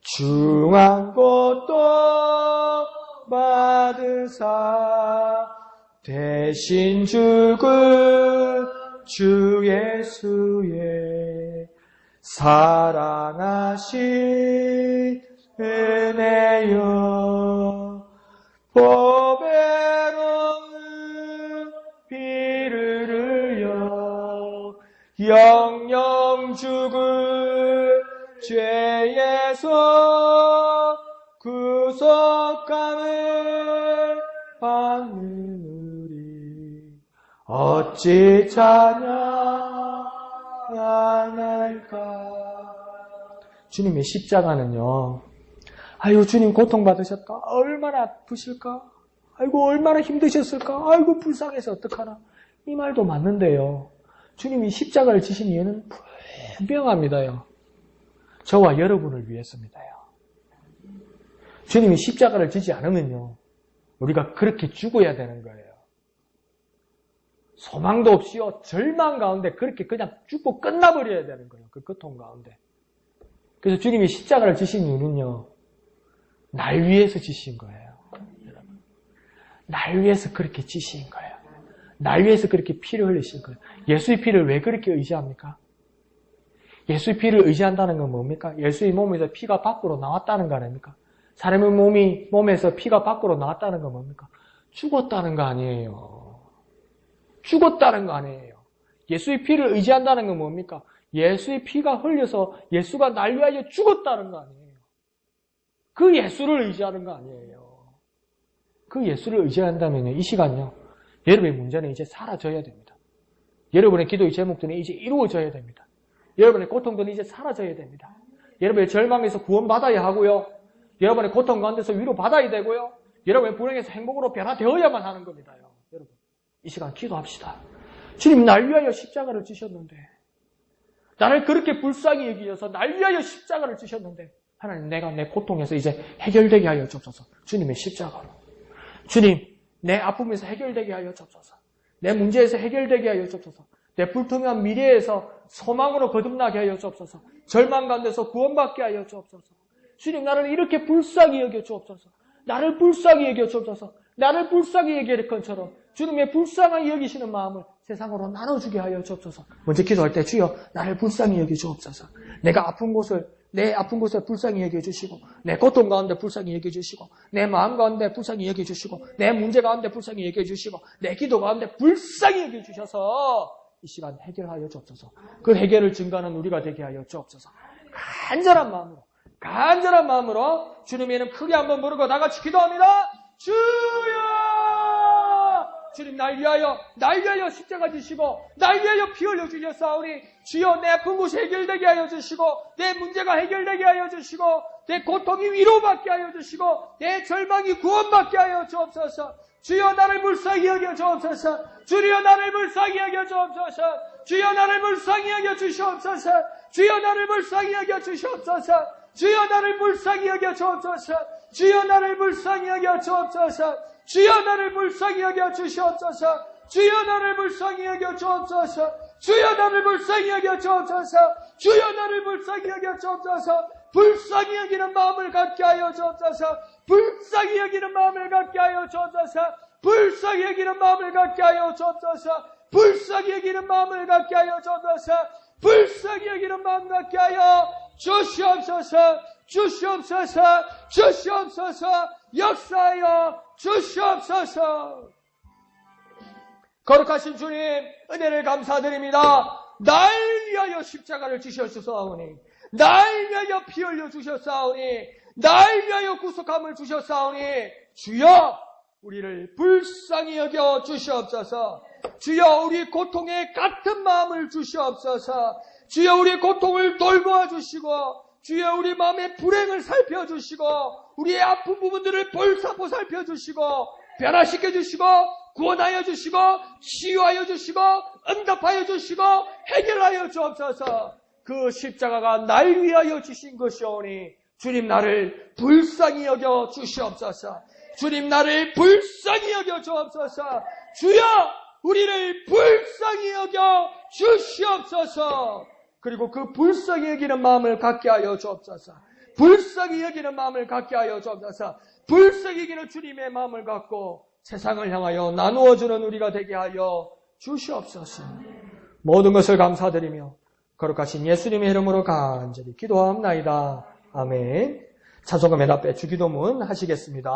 중한 것도 받으사 대신 죽은 주 예수의 사랑하신 은혜여 보배로운 피를 흘려 영영 죽을 죄에서 구속감을 받는 우리 어찌 찬양 안 할까. 주님의 십자가는요, 아이고 주님 고통받으셨다, 얼마나 아프실까, 아이고 얼마나 힘드셨을까, 아이고 불쌍해서 어떡하나, 이 말도 맞는데요, 주님이 십자가를 지신 이유는 분명합니다요. 저와 여러분을 위해서입니다요. 주님이 십자가를 지지 않으면요, 우리가 그렇게 죽어야 되는 거예요. 소망도 없이요, 절망 가운데 그렇게 그냥 죽고 끝나버려야 되는 거예요. 그 고통 가운데. 그래서 주님이 십자가를 지신 이유는요, 날 위해서 지신 거예요. 여러분. 날 위해서 그렇게 지신 거예요. 날 위해서 그렇게 피를 흘리신 거예요. 예수의 피를 왜 그렇게 의지합니까? 예수의 피를 의지한다는 건 뭡니까? 예수의 몸에서 피가 밖으로 나왔다는 거 아닙니까? 사람의 몸에서 피가 밖으로 나왔다는 건 뭡니까? 죽었다는 거 아니에요. 죽었다는 거 아니에요. 예수의 피를 의지한다는 건 뭡니까? 예수의 피가 흘려서 예수가 날 위하여 죽었다는 거 아니에요. 그 예수를 의지하는 거 아니에요. 그 예수를 의지한다면 이 시간요, 여러분의 문제는 이제 사라져야 됩니다. 여러분의 기도의 제목들은 이제 이루어져야 됩니다. 여러분의 고통들은 이제 사라져야 됩니다. 여러분의 절망에서 구원받아야 하고요. 여러분의 고통 가운데서 위로받아야 되고요. 여러분의 불행에서 행복으로 변화되어야만 하는 겁니다. 여러분, 이 시간 기도합시다. 주님, 날 위하여 십자가를 지셨는데, 나를 그렇게 불쌍히 여기셔서 날 위하여 십자가를 지셨는데, 하나님, 내가 내 고통에서 이제 해결되게 하여 주옵소서. 주님의 십자가로. 주님, 내 아픔에서 해결되게 하여 주옵소서. 내 문제에서 해결되게 하여 주옵소서. 내 불투명한 미래에서 소망으로 거듭나게 하여 주옵소서. 절망 가운데서 구원받게 하여 주옵소서. 주님, 나를 이렇게 불쌍히 여겨 주옵소서. 나를 불쌍히 여겨 주옵소서. 나를 불쌍히 여길 것처럼 주님의 불쌍히 여기시는 마음을 세상으로 나눠주게 하여 주옵소서. 먼저 기도할 때, 주여, 나를 불쌍히 여겨 주옵소서. 내가 아픈 곳을, 내 아픈 곳에 불쌍히 여겨 주시고, 내 고통 가운데 불쌍히 여겨 주시고, 내 마음 가운데 불쌍히 여겨 주시고, 내 문제 가운데 불쌍히 여겨 주시고, 내 기도 가운데 불쌍히 여겨 주셔서 이 시간 해결하여 주옵소서. 그 해결을 증거하는 우리가 되게 하여 주옵소서. 간절한 마음으로 주님의 이름 크게 한번 부르고 다 같이 기도합니다. 주여! 주님, 날 위하여 십자가 지시고 날 위하여 피 흘려 주셨사오니, 주여, 내 아픈 곳이 해결되게 하여 주시고, 내 문제가 해결되게 하여 주시고, 내 고통이 위로받게 하여 주시고, 내 절망이 구원받게 하여 주옵소서. 주여, 나를 불쌍히 여겨 주옵소서. 주여, 나를 불쌍히 여겨 주옵소서. 주여, 나를 불쌍히 여겨 주시옵소서. 주여, 나를 불쌍히 여겨 주시옵소서. 주여, 나를 불쌍히 여겨 주옵소서. 주여, 나를 불쌍히 여겨 주옵소서. 주여, 나를 불쌍히 여겨 주시옵소서. 주여, 나를 불쌍히 여겨 주옵소서. 주여, 나를 불쌍히 여겨 주옵소서. 주여, 나를 불쌍히 여겨 주옵소서. 불쌍히 여기는 마음을 갖게 하여 주옵소서. 불쌍히 여기는 마음을 갖게 하여 주옵소서. 불쌍히 여기는 마음을 갖게 하여 주옵소서. 불쌍히 여기는 마음을 갖게 하여 주옵소서. 불쌍히 여기는 마음 갖게 하여 주시옵소서. 주시옵소서. 주시옵소서. 역사하여 주시옵소서. 거룩하신 주님, 은혜를 감사드립니다. 날 위하여 십자가를 지셨사오니, 날 위하여 피 흘려 주셨사오니, 날 위하여 구속함을 주셨사오니, 주여, 우리를 불쌍히 여겨 주시옵소서. 주여, 우리 고통에 같은 마음을 주시옵소서. 주여, 우리 고통을 돌보아 주시고, 주여, 우리 마음의 불행을 살펴주시고, 우리의 아픈 부분들을 보살펴 주시고, 변화시켜 주시고, 구원하여 주시고, 치유하여 주시고, 응답하여 주시고, 해결하여 주옵소서. 그 십자가가 날 위하여 주신 것이오니, 주님, 나를 불쌍히 여겨 주시옵소서. 주님, 나를 불쌍히 여겨 주옵소서. 주여, 우리를 불쌍히 여겨 주시옵소서. 그리고 그 불쌍히 여기는 마음을 갖게 하여 주옵소서. 불쌍히 여기는 마음을 갖게 하여 주옵소서. 불쌍히 여기는 주님의 마음을 갖고 세상을 향하여 나누어주는 우리가 되게 하여 주시옵소서. 모든 것을 감사드리며 거룩하신 예수님의 이름으로 간절히 기도하옵나이다. 아멘. 찬송가 맨 앞에 주기도문 하시겠습니다.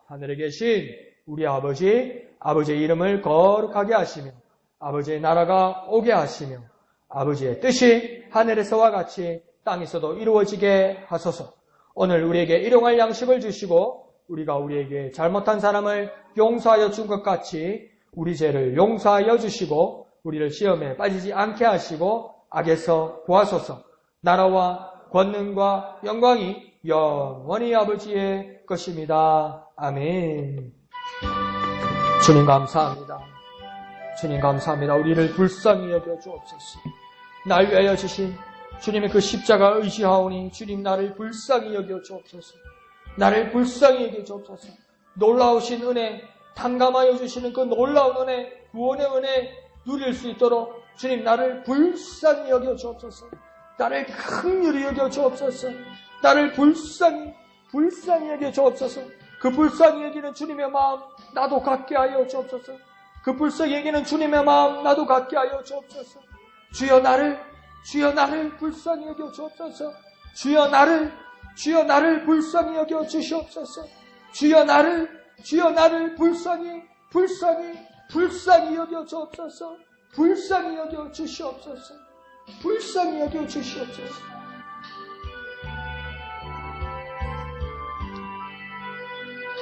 하늘에 계신 우리 아버지, 아버지의 이름을 거룩하게 하시며 아버지의 나라가 오게 하시며 아버지의 뜻이 하늘에서와 같이 땅에서도 이루어지게 하소서. 오늘 우리에게 일용할 양식을 주시고 우리가 우리에게 잘못한 사람을 용서하여 준 것 같이 우리 죄를 용서하여 주시고 우리를 시험에 빠지지 않게 하시고 악에서 구하소서. 나라와 권능과 영광이 영원히 아버지의 것입니다. 아멘. 주님 감사합니다. 주님 감사합니다. 우리를 불쌍히 여겨 주옵소서. 날 위하여 주신 주님의 그 십자가 의지하오니 주님 나를 불쌍히 여겨 주옵소서. 나를 불쌍히 여겨 주옵소서. 놀라우신 은혜, 탕감하여 주시는 그 놀라운 은혜, 구원의 은혜 누릴 수 있도록 주님 나를 불쌍히 여겨 주옵소서. 나를 긍휼히 여겨 주옵소서. 나를 불쌍히 여겨 주옵소서. 그 불쌍히 여기는 주님의 마음 나도 갖게 하여 주옵소서. 그 불쌍히 여기는 주님의 마음 나도 갖게 하여 주옵소서. 주여 나를 불쌍히 여겨 주옵소서. 주여 나를 불쌍히 여겨 주시옵소서. 주여 나를 불쌍히 여겨 주옵소서. 불쌍히 여겨 주시옵소서. 불쌍히 여겨 주시옵소서.